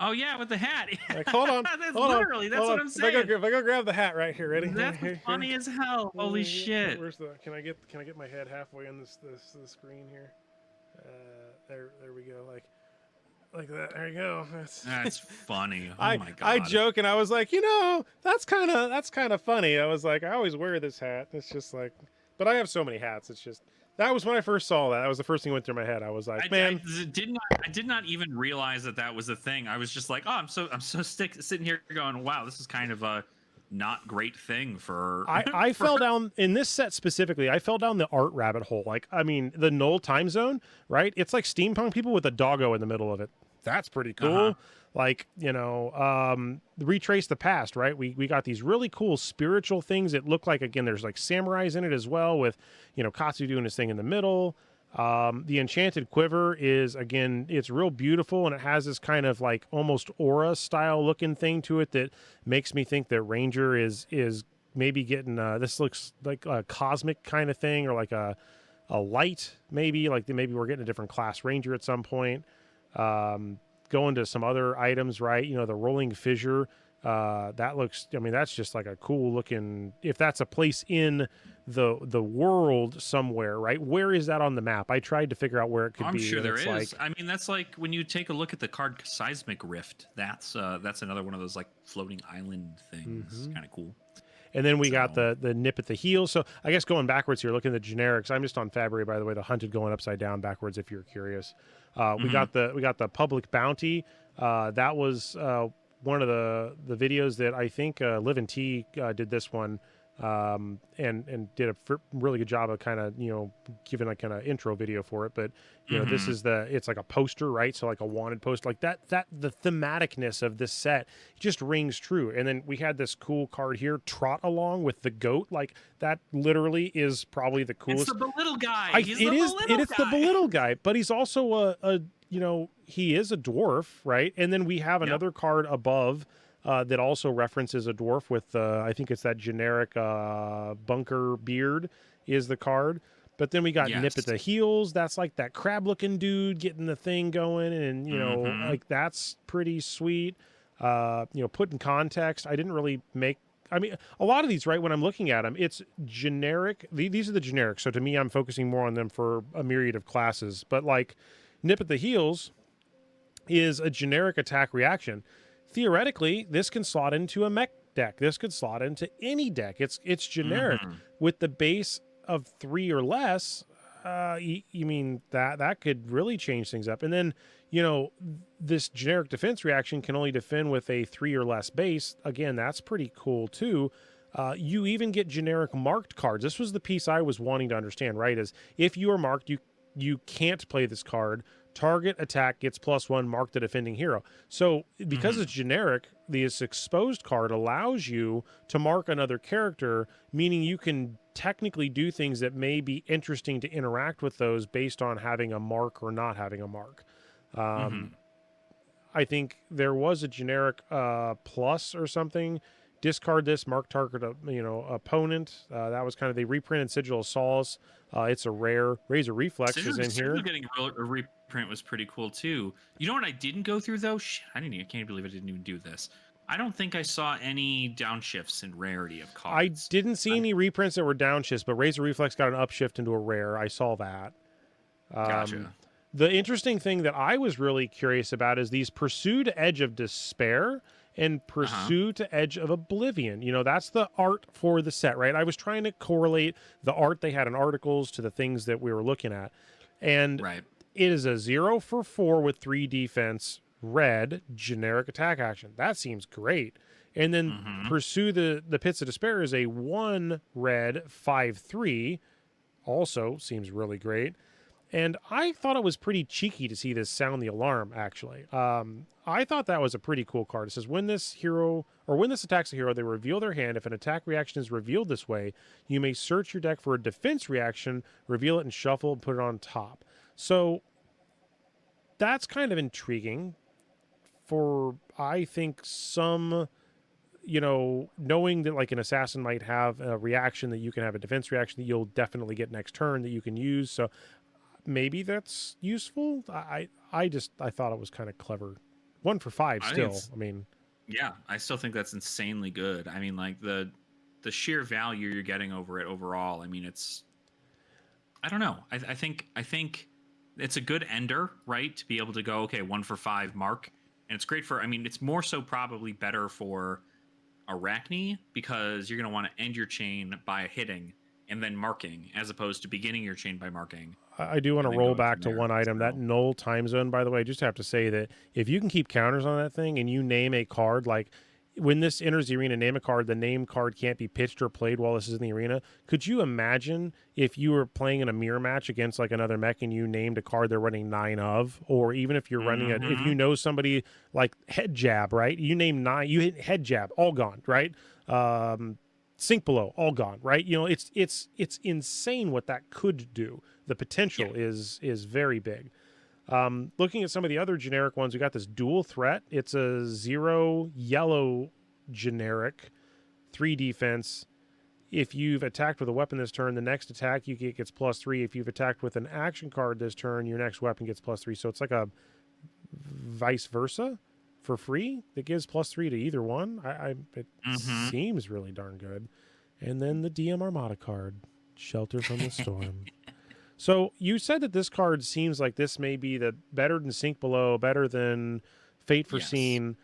Oh yeah, with the hat. Like, hold on. That's hold literally. on, that's what I'm saying. If I go grab the hat right here, ready? That's funny as hell. Holy shit! Where's the? Can I get my head halfway on this screen here? There we go. Like that. There you go. That's funny. Oh my god. I joke and I was like, that's kind of funny. I was like, I always wear this hat. It's just like, but I have so many hats. It's just. That was when I first saw that. That was the first thing that went through my head. I was like, man. I did not even realize that was a thing. I was just like, oh, I'm so sitting here going, wow, this is kind of a not great thing for. I fell down in this set specifically. I fell down the art rabbit hole. Like, I mean, the Null time zone, right? It's like steampunk people with a doggo in the middle of it. That's pretty cool. Like, retrace the past, right? We got these really cool spiritual things. It looked like, again, there's like samurais in it as well, with, Katsu doing his thing in the middle. The Enchanted Quiver is, again, it's real beautiful, and it has this kind of like almost aura style looking thing to it that makes me think that Ranger is maybe getting, this looks like a cosmic kind of thing, or like a light, maybe maybe we're getting a different class Ranger at some point. Going to some other items, right? The Rolling Fissure That looks, I mean, that's just like a cool looking, if that's a place in the world somewhere, right? Where is that on the map? I tried to figure out where it could I'm be. sure and there it's is. like, I mean, that's like when you take a look at the card Seismic Rift. That's another one of those like floating island things. Mhm. Kind of cool. and then we got So- the nip at the heel. So I guess going backwards here, looking at the generics, I'm just on Fabry, by the way, the hunted going upside down backwards, if you're curious. We got the public bounty. That was one of the videos that I think Live and T did this one, and did a really good job of kind of giving a kind of intro video for it. But this is it's like a poster, right? So like a wanted post, like that the thematicness of this set just rings true. And then we had this cool card here, Trot Along with the goat. Like that literally is probably the coolest. It's the belittle guy. It is the belittle guy, but he's also he is a dwarf, right? And then we have another card above that also references a dwarf with I think it's that generic bunker beard is the card. But then we got Nip at the Heels. That's like that crab looking dude getting the thing going, and like that's pretty sweet. Put in context, I didn't really make. I mean, a lot of these, right, when I'm looking at them, it's generic. These are the generics. So to me, I'm focusing more on them for a myriad of classes. But like Nip at the Heels is a generic attack reaction. Theoretically, this can slot into a mech deck. This could slot into any deck. It's generic. With the base of 3 or less, you mean that could really change things up. And then, this generic defense reaction can only defend with a 3 or less base. Again, that's pretty cool too. You even get generic marked cards. This was the piece I was wanting to understand, right? Is if you are marked, you can't play this card. Target attack gets +1, mark the defending hero. So because it's generic, this exposed card allows you to mark another character, meaning you can technically do things that may be interesting to interact with those based on having a mark or not having a mark. I think there was a generic plus or something. Discard this, mark target opponent. That was kind of the reprinted Sigil of Solace. It's a rare. Razor Reflex is in here. Getting a reprint was pretty cool too. You know what I didn't go through though? Shit, I can't believe I didn't even do this. I don't think I saw any downshifts in rarity of cards. I didn't see any reprints that were downshifts, but Razor Reflex got an upshift into a rare. I saw that. Gotcha. The interesting thing that I was really curious about is these Pursue to Edge of Despair and Pursue to Edge of Oblivion. That's the art for the set, right? I was trying to correlate the art they had in articles to the things that we were looking at. And it is a 0 for 4 with 3 defense, red, generic attack action. That seems great. And then Pursue the Pits of Despair is a 1 red, 5/3. Also seems really great. And I thought it was pretty cheeky to see this sound the alarm, actually. I thought that was a pretty cool card. It says, when this attacks a hero, they reveal their hand. If an attack reaction is revealed this way, you may search your deck for a defense reaction, reveal it and shuffle, and put it on top. So that's kind of intriguing for, I think, some, knowing that like an assassin might have a reaction that you can have a defense reaction that you'll definitely get next turn that you can use. So maybe that's useful. I thought it was kind of clever. 1 for 5 still. I mean, yeah, I still think that's insanely good. I mean, like the sheer value you're getting over it overall. I mean, I don't know. I think it's a good ender, right? To be able to go, okay, 1 for 5 mark. And it's great for, I mean, it's more so probably better for Arachne because you're going to want to end your chain by hitting and then marking, as opposed to beginning your chain by marking. I do want to roll back to one item. That null time zone, by the way, I just have to say that if you can keep counters on that thing and you name a card, like when this enters the arena, name a card, the name card can't be pitched or played while this is in the arena. Could you imagine if you were playing in a mirror match against like another mech and you named a card they're running 9 of, or even if you're running if you know somebody like Head Jab, right? You name 9, you hit Head Jab, all gone, right? Sink Below, all gone, right? It's insane what that could do. The potential is very big. Looking at some of the other generic ones, we got this Dual Threat. It's a 0 yellow generic, 3 defense. If you've attacked with a weapon this turn, the next attack you get gets +3. If you've attacked with an action card this turn, your next weapon gets +3. So it's like a vice versa for free that gives +3 to either one. It Mhm. seems really darn good. And then the DM Armada card, Shelter from the Storm. So you said that this card seems like this may be the better than Sink Below, better than Fate Foreseen.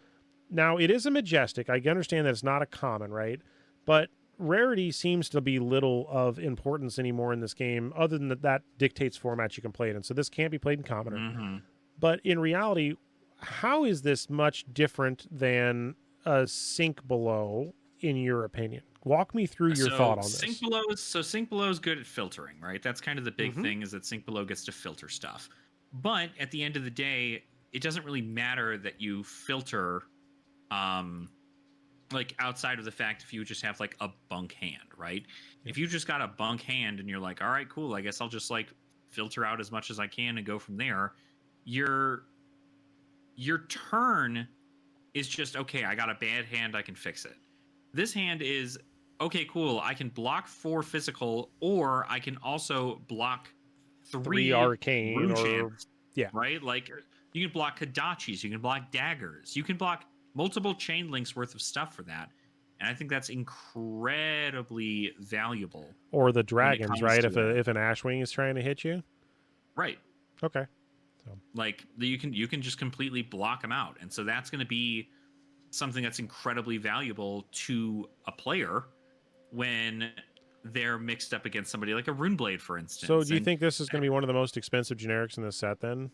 Now, it is a Majestic. I understand that it's not a common, right? But rarity seems to be little of importance anymore in this game, other than that dictates formats you can play it in. So this can't be played in commoner. Mhm. But in reality, how is this much different than a Sink Below, in your opinion? Walk me through your thought on this. Sink Below is good at filtering, right? That's kind of the big thing, is that Sink Below gets to filter stuff. But at the end of the day, it doesn't really matter that you filter, like outside of the fact if you just have like a bunk hand, right? If you just got a bunk hand and you're like, all right, cool, I guess I'll just like filter out as much as I can and go from there. Your turn is just, okay, I got a bad hand, I can fix it. This hand is, okay, cool, I can block 4 physical, or I can also block 3 arcane rune or chants, yeah, right? Like you can block Kadachis, you can block daggers, you can block multiple chain links worth of stuff for that. And I think that's incredibly valuable. or the dragons, right? to that. If an Ashwing is trying to hit you, Right. okay. Like you can just completely block them out. And so that's going to be something that's incredibly valuable to a player when they're mixed up against somebody like a Runeblade, for instance. So do you think this is going to be one of the most expensive generics in this set then?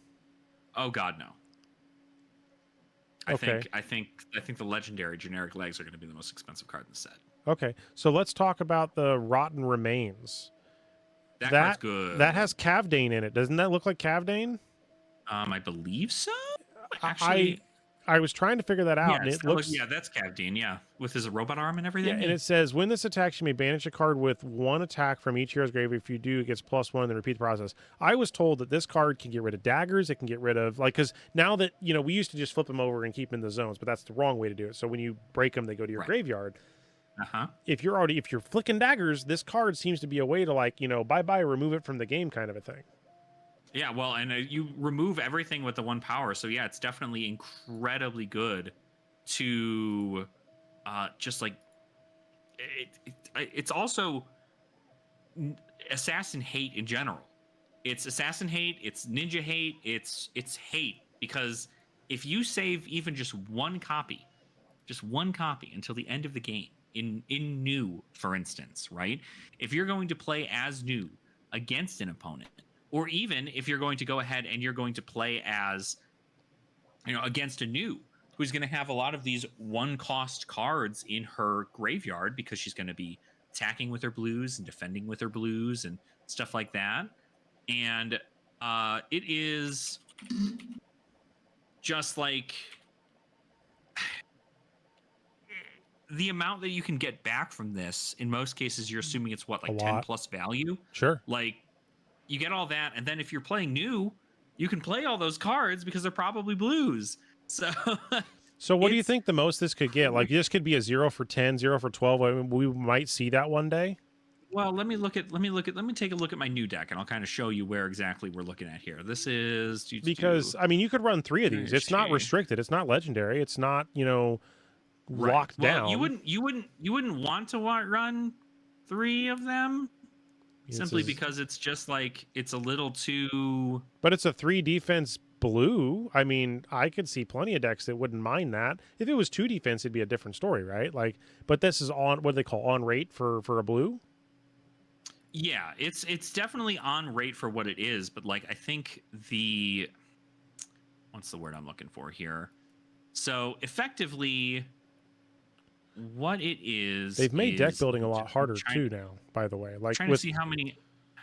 Oh God, no. Okay. I think the legendary generic legs are going to be the most expensive card in the set. Okay, so let's talk about the Rotten Remains. That card's good. That has Cavdane in it. Doesn't that look like Cavdane? I believe so. Actually, I was trying to figure that out, yeah, and it looks that's Cavdine, yeah, with his robot arm and everything. yeah, and it says when this attacks, you may banish a card with 1 attack from each hero's grave. If you do, it gets +1, and then repeat the process. I was told that this card can get rid of daggers. It can get rid of, like, because now that, you know, we used to just flip them over and keep them in the zones, but that's the wrong way to do it. So when you break them, they go to your graveyard. If you're flicking daggers, this card seems to be a way to, like, you know, bye-bye, remove it from the game kind of a thing. Yeah, well, and you remove everything with the 1 power, so yeah, it's definitely incredibly good to just like it's also assassin hate in general. It's assassin hate, it's ninja hate, it's hate, because if you save even just one copy until the end of the game in new, for instance, right? If you're going to play as new against an opponent, or even if you're going to go ahead and you're going to play as, you know, against a new who's going to have a lot of these 1-cost cards in her graveyard because she's going to be attacking with her blues and defending with her blues and stuff like that. And it is just like the amount that you can get back from this. In most cases, you're assuming it's what, like 10 plus value. Sure. Like, you get all that, and then if you're playing new, you can play all those cards because they're probably blues. So what do you think the most this could get? Like, this could be a 0 for 10, 0 for 12. I mean, we might see that one day. Well, let me take a look at my new deck, and I'll kind of show you where exactly we're looking at here. This is because I mean, you could run 3 of these. It's not restricted. It's not legendary. It's not, you know, locked down. You wouldn't want to run 3 of them. Simply because it's just like, it's a little too... But it's a 3 defense blue. I mean, I could see plenty of decks that wouldn't mind that. If it was 2 defense, it'd be a different story, right? Like, but this is on, what do they call, on rate for a blue? Yeah, it's definitely on rate for what it is, but like, I think the... What's the word I'm looking for here? So, effectively... What it is, they've made deck building a lot harder too now, by the way. Like, trying to see how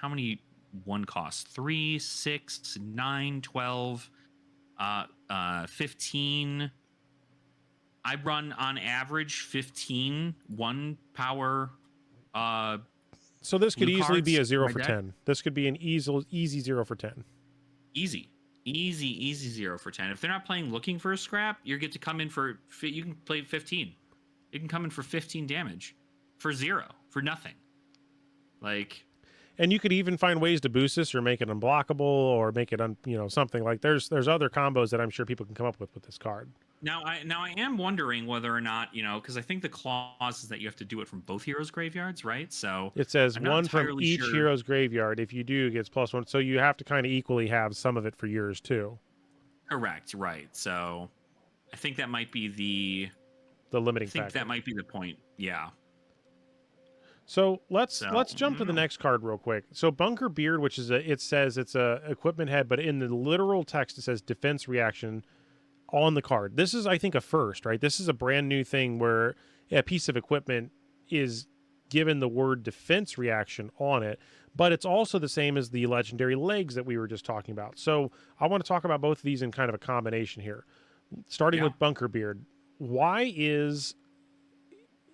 many 1 costs: 3, 6, 9, 12, 15. I run on average 15 1 power. So this could easily be a 0 for deck. 10. This could be an easy 0 for 10. Easy 0 for 10. If they're not playing looking for a scrap, you get to come in for, you can play 15. You can come in for 15 damage for 0, for nothing. Like, and you could even find ways to boost this or make it unblockable or make it you know, something like there's other combos that I'm sure people can come up with this card. Now I am wondering whether or not, because I think the clause is that you have to do it from both heroes' graveyards, right? So It says I'm not one from entirely each sure. hero's graveyard. If you do, it gets +1. So you have to kind of equally have some of it for yours too. Correct, right. So I think that might be The I limiting think factor. that might be the point. Yeah. So let's So jump to the next card real quick. So Bunker Beard, which is it says it's a equipment head, but in the literal text it says defense reaction on the card. This is, I think, a first, right? This is a brand new thing where a piece of equipment is given the word defense reaction on it, but it's also the same as the legendary legs that we were just talking about. So I want to talk about both of these in kind of a combination here. Starting Yeah. with Bunker Beard. Why is,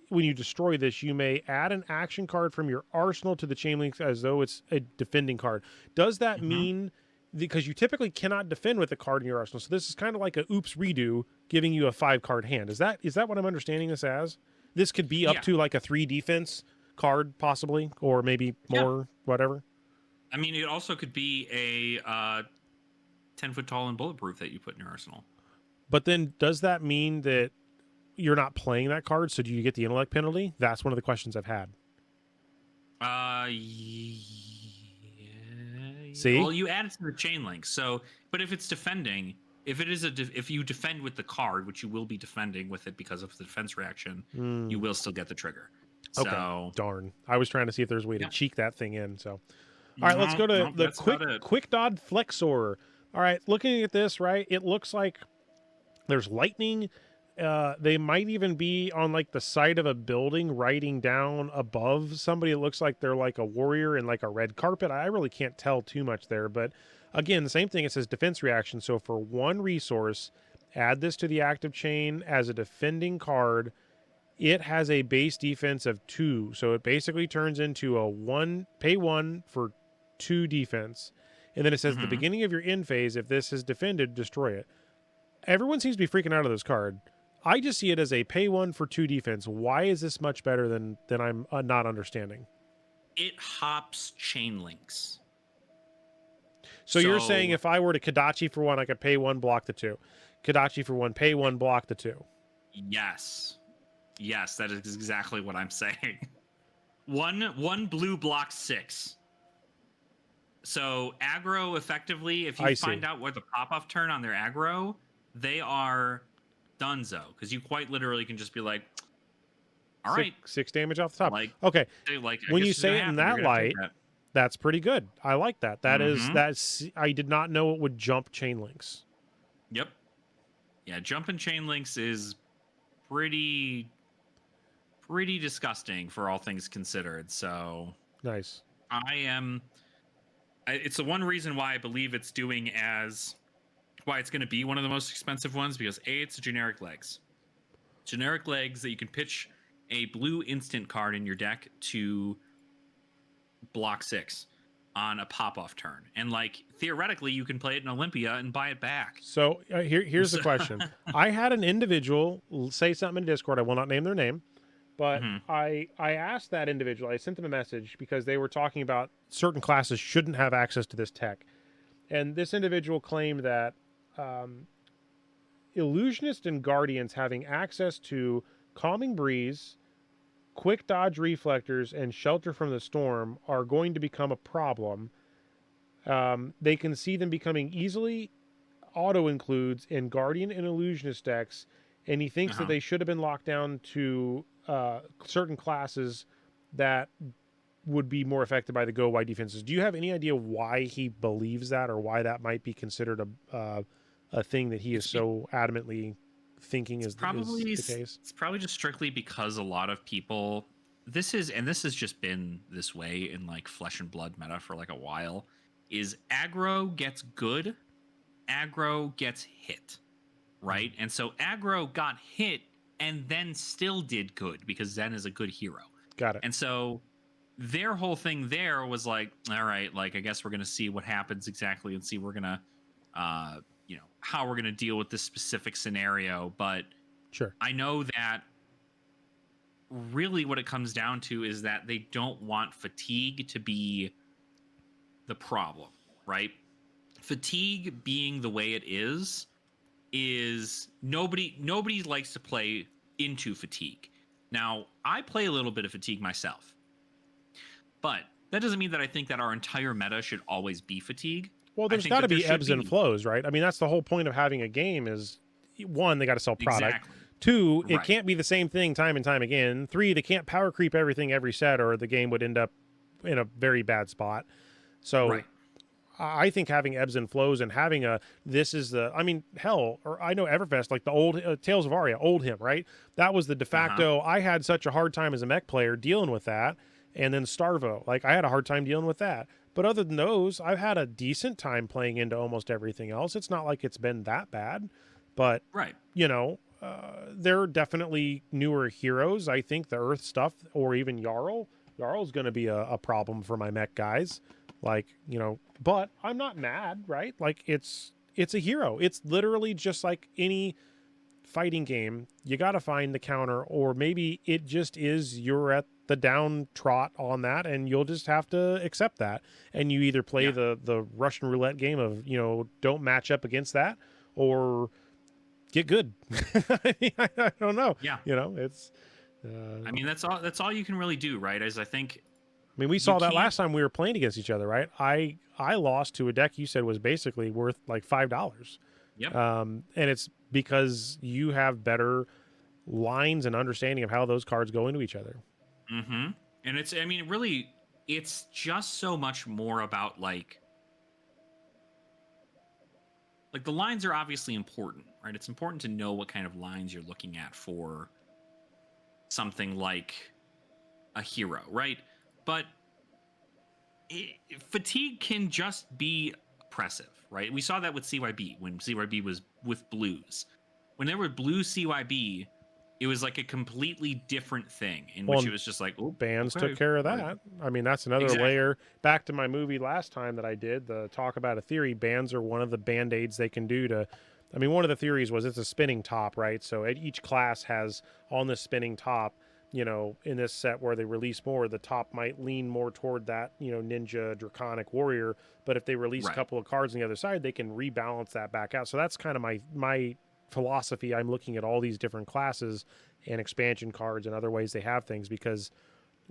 when you destroy this, you may add an action card from your arsenal to the chain links as though it's a defending card. Does that mean, because you typically cannot defend with a card in your arsenal, so this is kind of like a oops redo, giving you a 5-card hand. Is that what I'm understanding this as? This could be up Yeah. to like a 3 defense card possibly, or maybe more, whatever. I mean, it also could be a 10-foot tall and bulletproof that you put in your arsenal. But then does that mean that you're not playing that card, so do you get the intellect penalty? That's one of the questions I've had. See? Well, you add it to the chain link. So, but if it's defending, if it is if you defend with the card, which you will be defending with it because of the defense reaction, you will still get the trigger. Okay. So, Darn. I was trying to see if there's a way to Yeah. cheek that thing in. So, all right, let's go to the quick dot flexor. All right, looking at this, right, it looks like there's lightning. They might even be on like the side of a building, riding down above somebody. It looks like they're like a warrior in like a red carpet. I really can't tell too much there, but again, the same thing. It says defense reaction. So for 1 resource, add this to the active chain as a defending card. It has a base defense of 2, so it basically turns into a pay 1 for 2 defense. And then it says at the beginning of your end phase, if this is defended, destroy it. Everyone seems to be freaking out of this card. I just see it as a pay 1 for 2 defense. Why is this much better than I'm not understanding? it hops chain links. So you're saying if I were to Kadachi for 1, I could pay 1, block the 2. Kadachi for 1, pay 1, block the 2. Yes. Yes, that is exactly what I'm saying. One blue blocks 6. So aggro, effectively, if you find out what the pop-off turn on their aggro, they are donezo. Because you quite literally can just be like, all right. 6 damage off the top. Like, okay. Like, when you say it in that light, that's pretty good. I like that. That's I did not know it would jump chain links. Yep. Yeah, jumping chain links is pretty disgusting for all things considered. So nice. It's the one reason why I believe it's doing why it's going to be one of the most expensive ones, because A, it's a generic legs that you can pitch a blue instant card in your deck to block 6 on a pop-off turn, and like theoretically you can play it in Olympia and buy it back. So here's the question. I had an individual say something in Discord. I will not name their name, but I asked that individual, I sent them a message because they were talking about certain classes shouldn't have access to this tech. And this individual claimed that Illusionist and Guardians having access to Calming Breeze, Quick Dodge Reflectors, and Shelter from the Storm are going to become a problem. They can see them becoming easily auto-includes in Guardian and Illusionist decks, and he thinks that they should have been locked down to certain classes that would be more affected by the go wide defenses. Do you have any idea why he believes that, or why that might be considered a thing that he is so adamantly thinking is the case? It's probably just strictly because a lot of people, this has just been this way in like Flesh and Blood meta for like a while, is aggro gets good, aggro gets hit, right? And so aggro got hit and then still did good because Zen is a good hero. Got it. And so their whole thing there was like, all right, like I guess we're gonna see what happens exactly and see we're gonna how we're gonna deal with this specific scenario. But sure, I know that really what it comes down to is that they don't want fatigue to be the problem, right? Fatigue being the way it is is nobody likes to play into fatigue. Now, I play a little bit of fatigue myself, but that doesn't mean that I think that our entire meta should always be fatigue. Well, there's got to be ebbs and flows, right? I mean, that's the whole point of having a game is, one, they got to sell product. Exactly. Two, it Right. can't be the same thing time and time again. Three, they can't power creep everything every set or the game would end up in a very bad spot. So Right. I think having ebbs and flows and having I mean, hell, or I know Everfest, like the old Tales of Aria, old him, right? That was the de facto. I had such a hard time as a mech player dealing with that. And then Starvo, like I had a hard time dealing with that. But other than those, I've had a decent time playing into almost everything else. It's not like it's been that bad, but Right. you know, there are definitely newer heroes. I think the Earth stuff, or even Jarl. Jarl's going to be a problem for my mech guys. Like, you know, but I'm not mad, right? Like it's a hero. It's literally just like any fighting game. You got to find the counter, or maybe it just is you're at the down trot on that and you'll just have to accept that. And you either play the Russian roulette game of, you know, don't match up against that or get good. I don't know. Yeah. You know, it's, I mean, that's all you can really do, right? As I think, I mean, we saw that can't- last time we were playing against each other, right? I lost to a deck you said was basically worth like $5. Yep. And it's because you have better lines and understanding of how those cards go into each other. Mm-hmm. And it's, I mean, really, it's just so much more about like the lines are obviously important, right? It's important to know what kind of lines you're looking at for something like a hero, right? But fatigue can just be oppressive, right? We saw that with CYB when CYB was with blues. When there were blue CYB, it was like a completely different thing in which it was just like, oh, Bans okay. took care of that. I mean, that's another Exactly. layer. Back to my movie last time that I did, the talk about a theory. Bans are one of the band-aids they can do to, I mean, one of the theories was it's a spinning top, right? So each class has on the spinning top, you know, in this set where they release more, the top might lean more toward that, you know, ninja, draconic warrior. But if they release a couple of cards on the other side, they can rebalance that back out. So that's kind of my philosophy. I'm looking at all these different classes and expansion cards and other ways they have things because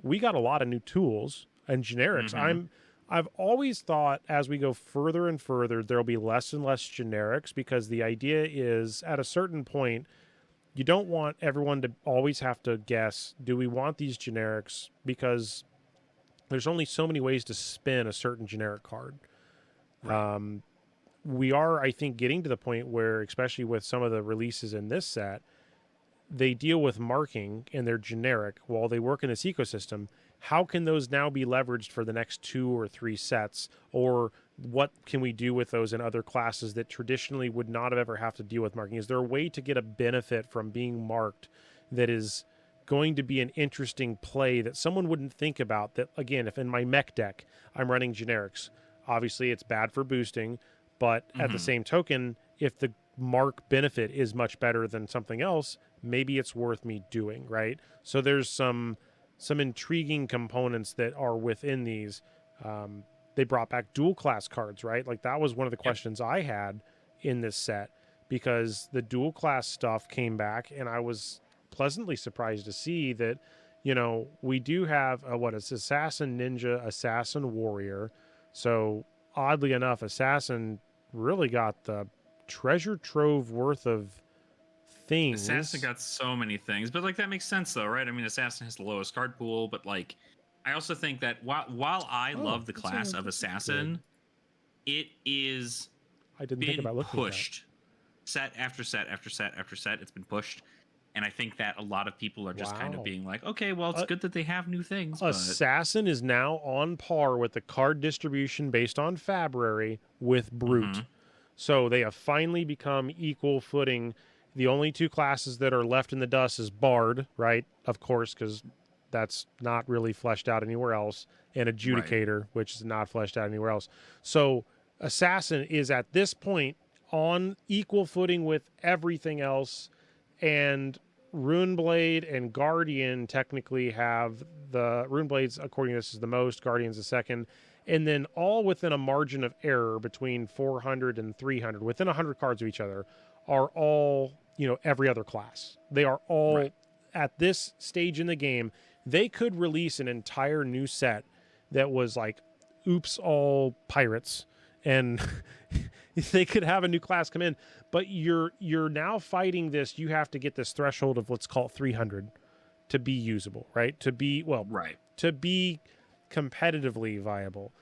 we got a lot of new tools and generics. I've always thought as we go further and further, there'll be less and less generics because the idea is at a certain point, you don't want everyone to always have to guess, do we want these generics? Because there's only so many ways to spin a certain generic card. Right. We are, I think, getting to the point where, especially with some of the releases in this set, they deal with marking and they're generic while they work in this ecosystem. How can those now be leveraged for the next 2 or 3 sets? Or what can we do with those in other classes that traditionally would not have ever have to deal with marking? Is there a way to get a benefit from being marked that is going to be an interesting play that someone wouldn't think about? That, again, if in my mech deck I'm running generics, obviously it's bad for boosting, but at the same token, if the mark benefit is much better than something else, maybe it's worth me doing, right? So there's some intriguing components that are within these. They brought back dual class cards, right? Like that was one of the questions I had in this set because the dual class stuff came back and I was pleasantly surprised to see that, you know, we do have it's assassin, ninja, assassin, warrior. So oddly enough, assassin really got the treasure trove worth of things. Assassin got so many things, but like that makes sense though, right? I mean, Assassin has the lowest card pool, but like I also think that while I love the class of Assassin, it is I didn't think about looking pushed set after set after set after set. It's been pushed, and I think that a lot of people are just kind of being like, okay, well, it's good that they have new things. Assassin is now on par with the card distribution based on Fabrary with Brute. So they have finally become equal footing. The only 2 classes that are left in the dust is Bard, right? Of course, because that's not really fleshed out anywhere else, and Adjudicator, which is not fleshed out anywhere else. So Assassin is at this point on equal footing with everything else, and Runeblade and Guardian technically have the Runeblade's, according to this, is the most, Guardian's the second, and then all within a margin of error between 400 and 300, within 100 cards of each other. are all, every other class. They are all Right. at this stage in the game. They could release an entire new set that was like, oops, all pirates, and they could have a new class come in. But you're now fighting this. You have to get this threshold of, let's call it 300 to be usable, right? To be Right. to be competitively viable.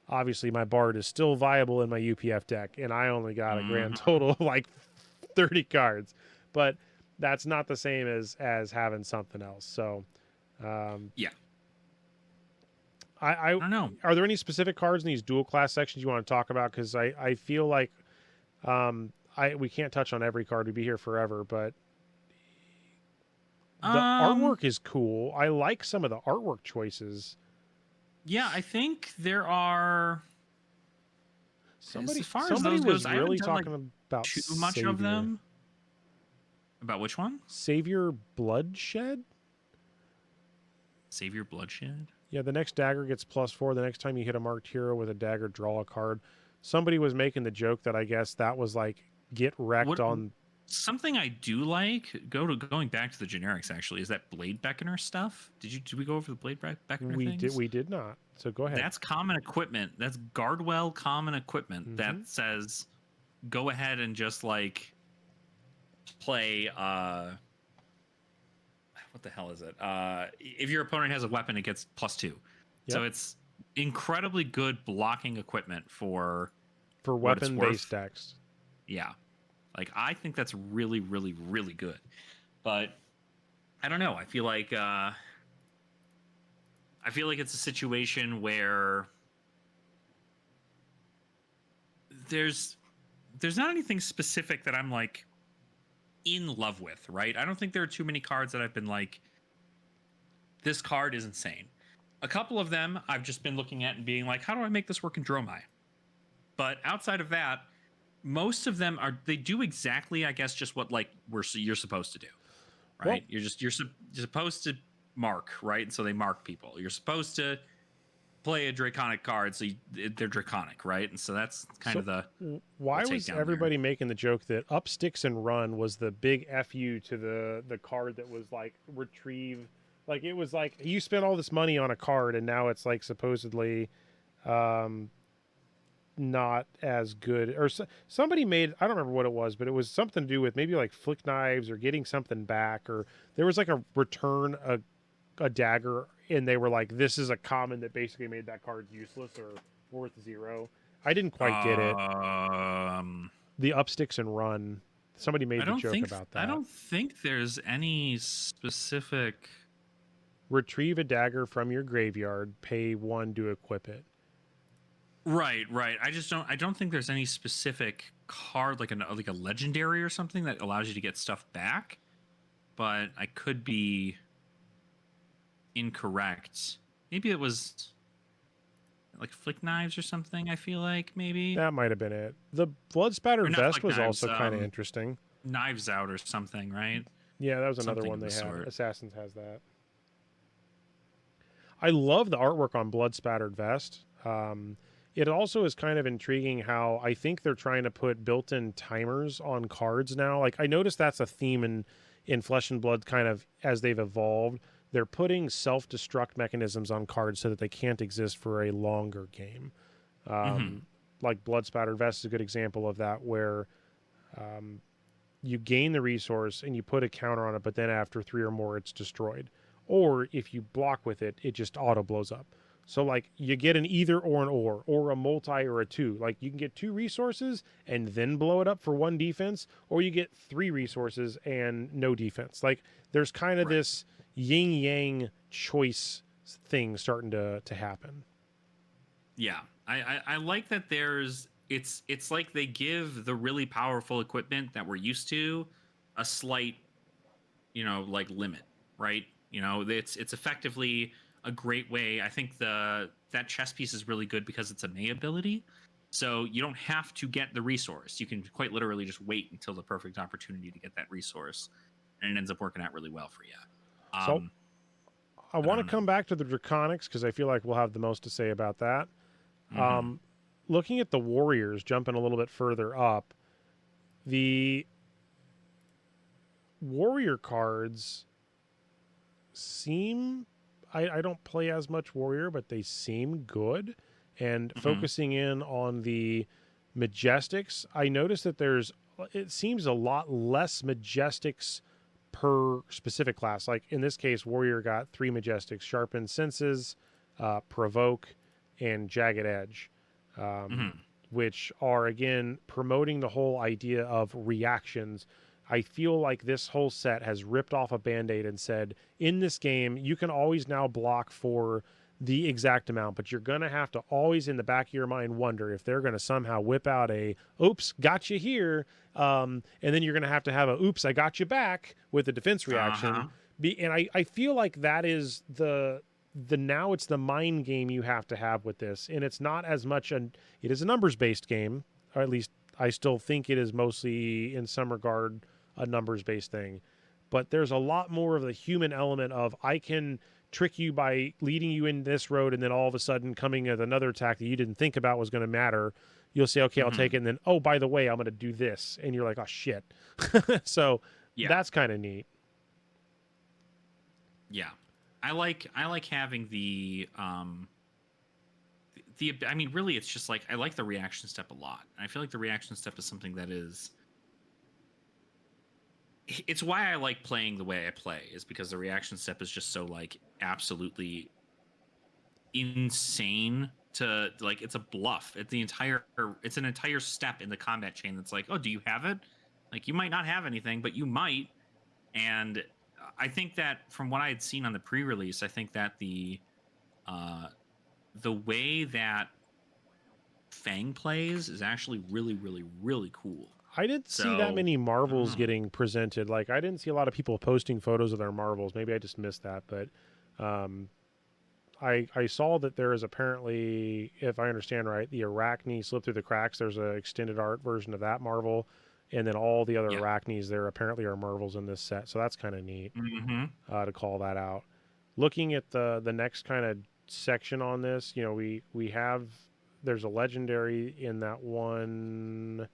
Obviously, my Bard is still viable in my UPF deck, and I only got a grand total of like 30 cards. But that's not the same as having something else. So, Yeah. I don't know. Are there any specific cards in these dual class sections you want to talk about? Because I feel like we can't touch on every card. We'd be here forever, but the artwork is cool. I like some of the artwork choices. Yeah, I think there are. Somebody as far as somebody those was goes, I haven't really done, talking about too much Savior. of them. About which one? Savior Bloodshed? Savior Bloodshed? Yeah, the next dagger gets +4. The next time you hit a marked hero with a dagger, draw a card. Somebody was making the joke that I guess that was like get wrecked on. Something I do like, going back to the generics actually, is that Blade Beckoner stuff. Did we go over the Blade Beckoner things? We did not. So go ahead. That's common equipment. That's Guardwell common equipment Mm-hmm. that says go ahead and just like play what the hell is it? If your opponent has a weapon, it gets +2. So Yep. it's incredibly good blocking equipment for what it's weapon-based worth. decks. Yeah. Like I think that's really, really, really good. But I don't know. I feel like it's a situation where there's not anything specific that I'm like in love with, right? I don't think there are too many cards that I've been like, this card is insane. A couple of them I've just been looking at and being like, how do I make this work in Dromai? But outside of that, most of them they do exactly, I guess, just what like you're supposed to do, right? Well, you're supposed to mark, right? And so they mark people. You're supposed to play a draconic card, so they're draconic, right? And so that's kind of the why the was takedown everybody making the joke that up sticks and run was the big fu to the card that was like retrieve, like it was like you spent all this money on a card and now it's like supposedly not as good, or somebody made, I don't remember what it was, but it was something to do with maybe like flick knives or getting something back, or there was like a return a dagger and they were like, this is a common that basically made that card useless or worth 0. I didn't quite get it. The up sticks and run, somebody made the joke about that. I don't think there's any specific. Retrieve a dagger from your graveyard, pay 1 to equip it. Right. I don't think there's any specific card like a legendary or something that allows you to get stuff back, but I could be incorrect. Maybe it was like flick knives or something. I feel like maybe That might have been it. The blood spattered not vest flick was knives, also kind of interesting. Knives Out or something, right? Yeah, that was another Something one of they the had. sort. Assassins has that. I love the artwork on blood spattered vest. It also is kind of intriguing how I think they're trying to put built-in timers on cards now. Like I noticed that's a theme in Flesh and Blood kind of as they've evolved. They're putting self-destruct mechanisms on cards so that they can't exist for a longer game. Like blood spattered vest is a good example of that, where you gain the resource and you put a counter on it, but then after 3 or more, it's destroyed. Or if you block with it, it just auto blows up. So like you get an either or an or a multi or a 2. Like you can get 2 resources and then blow it up for 1 defense, or you get 3 resources and no defense. Like there's kind of this yin yang choice thing starting to happen. Yeah, I like that. It's like they give the really powerful equipment that we're used to a slight, like limit, right? It's effectively a great way. I think that chess piece is really good because it's a May ability, so you don't have to get the resource. You can quite literally just wait until the perfect opportunity to get that resource, and it ends up working out really well for you. So I want to come back to the Draconics because I feel like we'll have the most to say about that. Looking at the Warriors, jumping a little bit further up, the warrior cards seem, I don't play as much warrior, but they seem good. And focusing in on the Majestics, I noticed that it seems a lot less Majestics per specific class. Like in this case, warrior got 3 Majestics: Sharpened Senses, Provoke, and Jagged Edge, which are, again, promoting the whole idea of reactions. I feel like this whole set has ripped off a Band-Aid and said, in this game, you can always now block for the exact amount, but you're going to have to always in the back of your mind wonder if they're going to somehow whip out a, oops, got you here. And then you're going to have a, oops, I got you back with the defense reaction. And I feel like that is now it's the mind game you have to have with this. And it's not as much it is a numbers based game, or at least I still think it is mostly in some regard a numbers based thing, but there's a lot more of the human element of, I can trick you by leading you in this road, and then all of a sudden coming at another attack that you didn't think about was going to matter. You'll say, okay, I'll take it. And then, oh, by the way, I'm going to do this. And you're like, oh shit. So that's kind of neat. Yeah. I like having I mean, really, it's just like, I like the reaction step a lot. I feel like the reaction step is something that it's why I like playing the way I play, is because the reaction step is just so like absolutely insane to like, it's a bluff. It's an entire step in the combat chain that's like, oh, do you have it? Like, you might not have anything, but you might. And I think that from what I had seen on the pre-release, I think that the way that Fang plays is actually really, really, really cool. I didn't see that many Marvels getting presented. Like, I didn't see a lot of people posting photos of their Marvels. Maybe I just missed that, but I saw that there is apparently, if I understand right, the Arachne Slip Through the Cracks. There's an extended art version of that Marvel, and then all the other Arachnes there apparently are Marvels in this set. So that's kind of neat to call that out. Looking at the next kind of section on this, you know, there's a legendary in that one.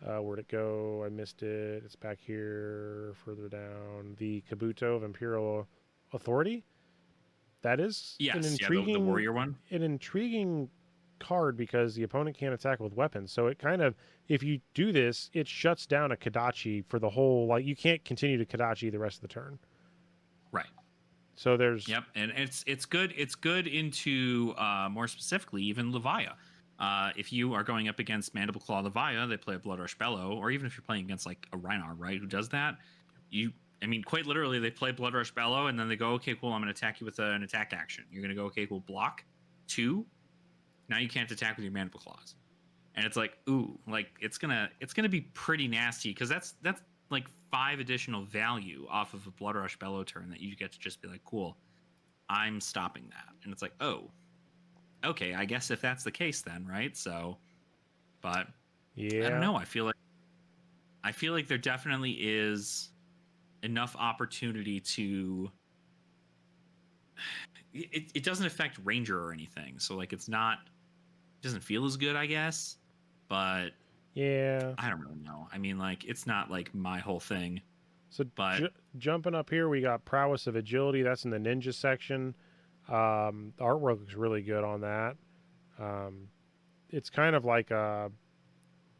Where'd it go? I missed it. It's back here, further down. The Kabuto of Imperial Authority. That is an intriguing, the warrior one. An intriguing card because the opponent can't attack with weapons. So it kind of, if you do this, it shuts down a Kodachi for the whole. Like, you can't continue to Kodachi the rest of the turn. Right. So there's and it's good. It's good into more specifically even Levia. If you are going up against Mandible Claw Levia, they play a Blood Rush Bellow, or even if you're playing against like a Rhinar, right, who does that, quite literally, they play Blood Rush Bellow, and then they go, okay, cool, I'm going to attack you with an attack action. You're going to go, okay, cool, block 2. Now you can't attack with your Mandible Claws, and it's like, ooh, like it's gonna be pretty nasty, because that's like 5 additional value off of a Blood Rush Bellow turn that you get to just be like, cool, I'm stopping that, and it's like, oh. Okay, I guess if that's the case, then, right? So, but yeah, I don't know. I feel like there definitely is enough opportunity to. It doesn't affect Ranger or anything, so like it doesn't feel as good, I guess. But yeah, I don't really know. I mean, like, it's not like my whole thing. So, but jumping up here, we got Prowess of Agility. That's in the Ninja section. The artwork looks really good on that. It's kind of like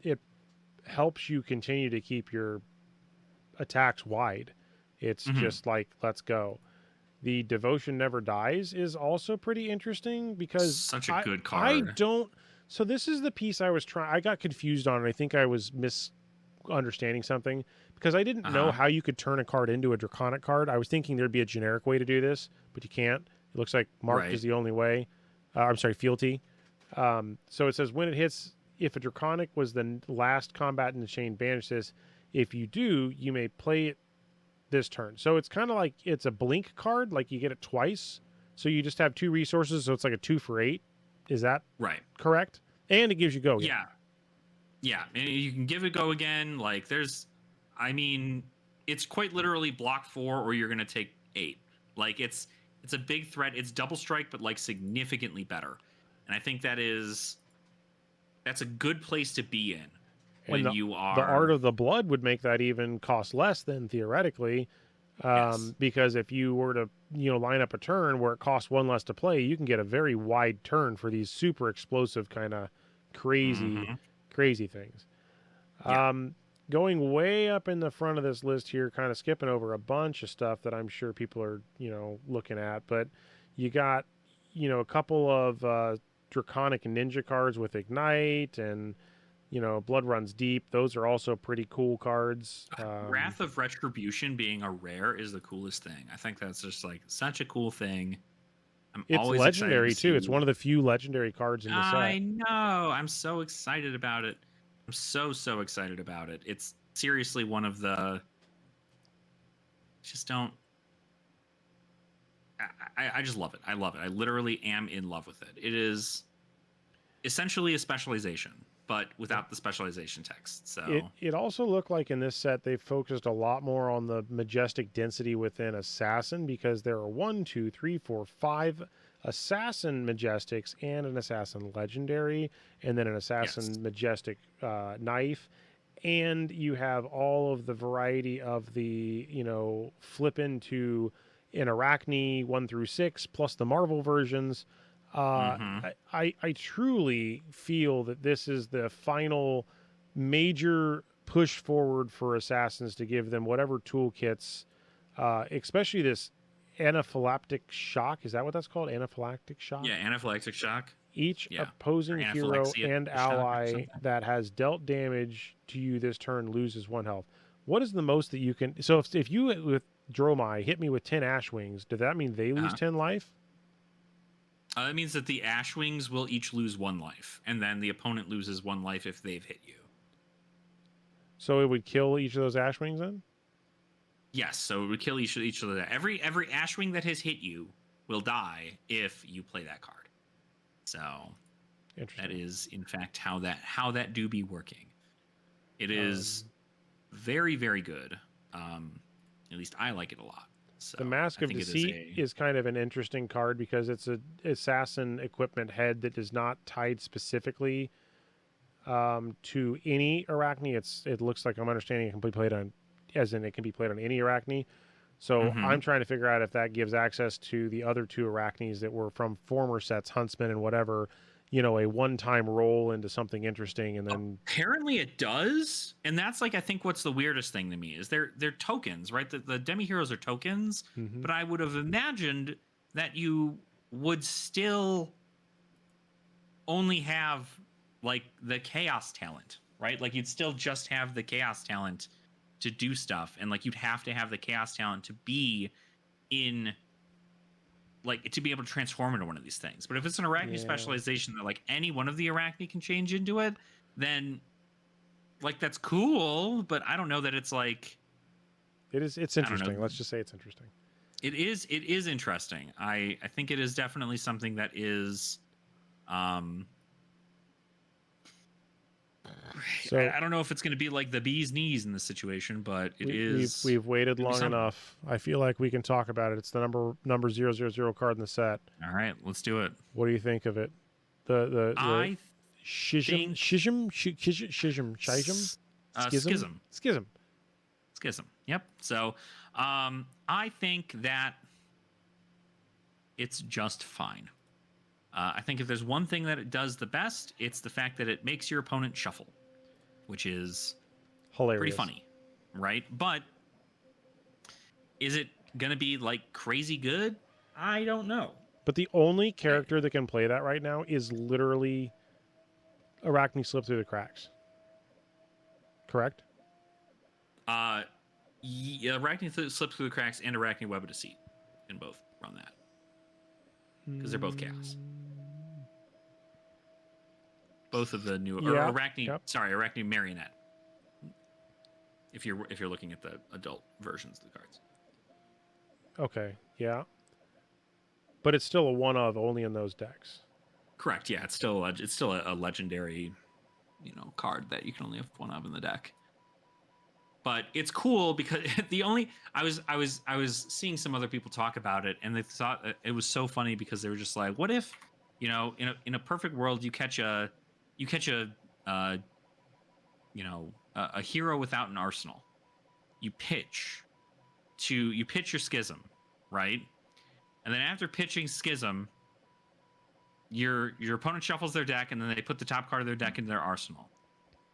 it helps you continue to keep your attacks wide. It's just like, let's go. The Devotion Never Dies is also pretty interesting because such a good card. So this is the piece I got confused on, and I think I was misunderstanding something because I didn't know how you could turn a card into a Draconic card. I was thinking there'd be a generic way to do this, but you can't. It looks like Marked is the only way. I'm sorry, Fealty. So it says, when it hits, if a Draconic was the last combat in the chain, banish this. If you do, you may play it this turn. So it's kind of like it's a blink card, like you get it twice. So you just have 2 resources, so it's like a 2 for 8. Is that correct? And it gives you go again. Yeah. And you can give it go again. Like, it's quite literally block 4 or you're going to take 8. Like, it's a big threat. It's double strike, but like significantly better. And I think that's a good place to be in. when And you are the Art of the Blood would make that even cost less than theoretically, Yes. because if you were to line up a turn where it costs one less to play, you can get a very wide turn for these super explosive kind of crazy Mhm. crazy things. Yeah. Going way up in the front of this list here, kind of skipping over a bunch of stuff that I'm sure people are looking at, but you got a couple of draconic ninja cards with ignite and blood runs deep. Those are also pretty cool cards. Wrath of Retribution being a rare is the coolest thing. I think that's just like such a cool thing. I'm It's always excited to legendary too. It's see. one of the few legendary cards in the set. I know. I'm so excited about it. I'm so excited about it. It's seriously one of the. Just don't. I just love it. I love it. I literally am in love with it. It is essentially a specialization, but without the specialization text. So It also looked like in this set they focused a lot more on the majestic density within assassin, because there are 1, 2, 3, 4, 5 assassin majestics and an assassin legendary, and then an assassin Yes. majestic knife. And you have all of the variety of the flip into an Arachne 1 through 6 plus the Marvel versions. Mhm. I truly feel that this is the final major push forward for assassins to give them whatever toolkits, especially this anaphylactic shock. Is that what that's called? Anaphylactic shock? Yeah, anaphylactic shock. Each Yeah. opposing Or hero anaphylaxia and shock or ally something. that has dealt damage to you this turn loses 1 health. What is the most that you can? So if you with Dromai hit me with 10 Ash Wings, does that mean they lose Uh-huh. 10 life? That means that the Ashwings will each lose 1 life, and then the opponent loses 1 life if they've hit you. So it would kill each of those Ash Wings then? Yes, so it would kill each of the every Ashwing that has hit you will die if you play that card. So that Interesting. is in fact how that do be working. It is very good. At least I like it a lot. So The Mask I of think Deceit is kind of an interesting card because it's a assassin equipment head that is not tied specifically to any Arachne. It looks like I'm understanding it can be played on, as in it can be played on any Arachne. So Mhm. I'm trying to figure out if that gives access to the other 2 Arachnes that were from former sets, Huntsman and whatever, a one-time roll into something interesting, and then Apparently it does, and that's like I think what's the weirdest thing to me is they're tokens, right? The demi heroes are tokens, Mhm. but I would have imagined that you would still only have like the chaos talent, right? Like you'd still just have the chaos talent to do stuff, and like you'd have to have the chaos talent to be in like to be able to transform into one of these things. But if it's an Arachne Yeah. specialization that like any one of the Arachne can change into it, then like that's cool, but I don't know that it's like it's I don't know. interesting. Let's just say it's interesting. It is interesting. I think it is definitely something that is So I don't know if it's going to be like the bee's knees in this situation, but we've waited gonna be long something. enough. I feel like we can talk about it. It's the number 000 card in the set. All right, let's do it. What do you think of it? The I schism think- schism schism schism schism. Schism. Yep. So I think that it's just fine. I think if there's one thing that it does the best, it's the fact that it makes your opponent shuffle, which is Hilarious. pretty funny, right? But is it going to be like crazy good? I don't know. But the only character that can play that right now is literally Arachne slip through the cracks. Correct? Arachne slips through the cracks and Arachne Web of Deceit can both run that because they're both chaos. Both of the new Yeah, Arachne, yep. sorry, Arachne Marionette. If you're looking at the adult versions of the cards. Okay, yeah. But it's still a one of only in those decks. Correct. Yeah, it's still a legendary, card that you can only have one of in the deck. But it's cool because I was seeing some other people talk about it, and they thought it was so funny because they were just like, what if, in a perfect world you catch a a hero without an arsenal. You pitch your Schism, right? And then after pitching Schism, your opponent shuffles their deck, and then they put the top card of their deck into their arsenal.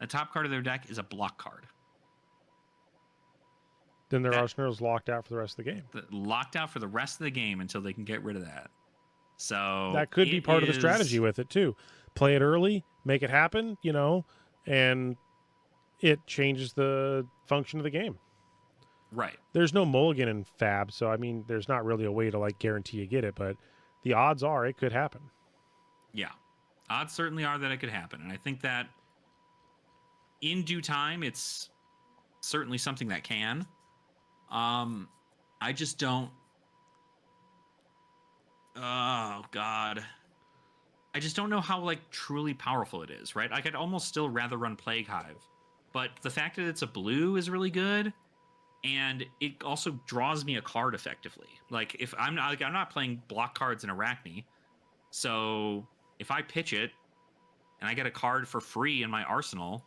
The top card of their deck is a block card. Then their arsenal is locked out for the rest of the game. Locked out for the rest of the game until they can get rid of that. So that could be part of the strategy with it too. Play it early, make it happen, and it changes the function of the game. Right. There's no mulligan in Fab, so I mean, there's not really a way to like guarantee you get it, but the odds are it could happen. Yeah. Odds certainly are that it could happen. And I think that in due time, it's certainly something that can. I just don't. Oh, God. I just don't know how, like, truly powerful it is, right? I could almost still rather run Plague Hive. But the fact that it's a blue is really good. And it also draws me a card effectively. Like, if I'm not playing block cards in Arachne. So if I pitch it and I get a card for free in my arsenal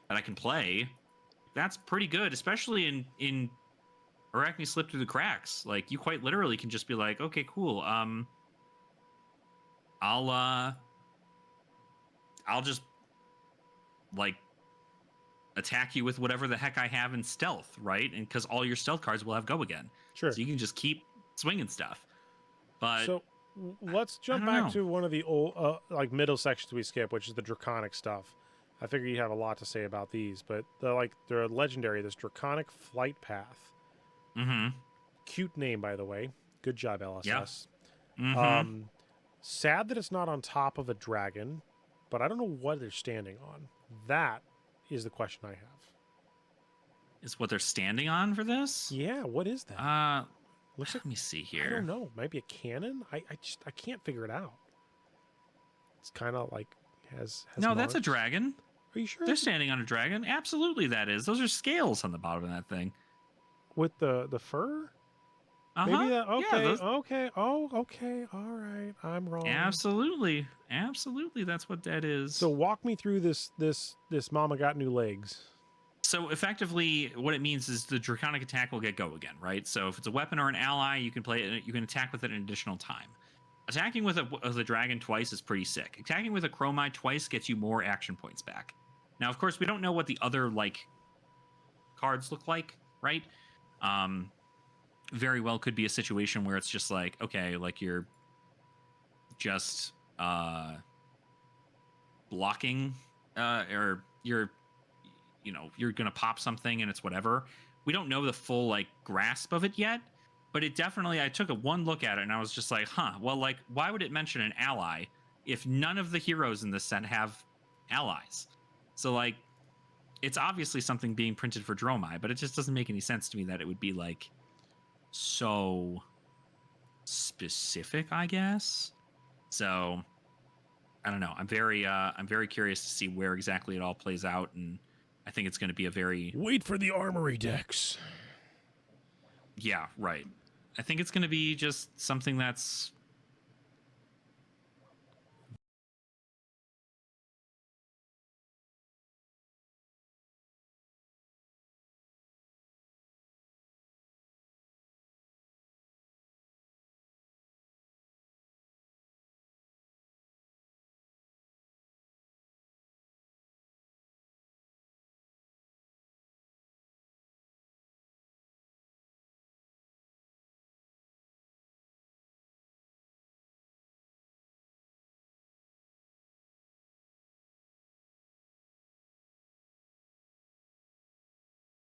that I can play, that's pretty good, especially in Arachne Slip Through the Cracks. Like, you quite literally can just be like, okay, cool. I'll just like attack you with whatever the heck I have in stealth, right? And because all your stealth cards will have go again. Sure. So you can just keep swinging stuff. But so let's jump back to one of the old like middle sections we skip, which is the Draconic stuff. I figure you have a lot to say about these, but they're legendary. This Draconic Flight Path. Mm-hmm. Cute name, by the way. Good job, LSS. Yeah. Mm-hmm. Sad that it's not on top of a dragon, but I don't know what they're standing on. That is the question I have. Is what they're standing on for this? Yeah, what is that? Looks like, let me see here. I don't know. Maybe a cannon? I can't figure it out. It's kind of like has no, marks. That's a dragon. Are you sure? They're standing on a dragon. Absolutely, that is. Those are scales on the bottom of that thing. With the fur? Uh-huh. Maybe that. Okay. Yeah, okay. Oh, okay. All right. I'm wrong. Absolutely. That's what that is. So walk me through this mama got new legs. So effectively, what it means is the Draconic attack will get go again, right? So if it's a weapon or an ally, you can play it. You can attack with it an additional time. Attacking with a dragon twice is pretty sick. Attacking with a Chromite twice gets you more action points back. Now, of course, we don't know what the other like cards look like, right? Very well could be a situation where it's just like, okay, like you're just blocking or you're gonna pop something and it's whatever. We don't know the full like grasp of it yet, but it definitely, I took one look at it and I was just like, well, like, why would it mention an ally if none of the heroes in this set have allies? So like, it's obviously something being printed for Dromai, but it just doesn't make any sense to me that it would be like so specific, I guess. So I don't know. I'm very curious to see where exactly it all plays out, and I think it's going to be a very wait for the armory decks. Yeah, right. I think it's going to be just something that's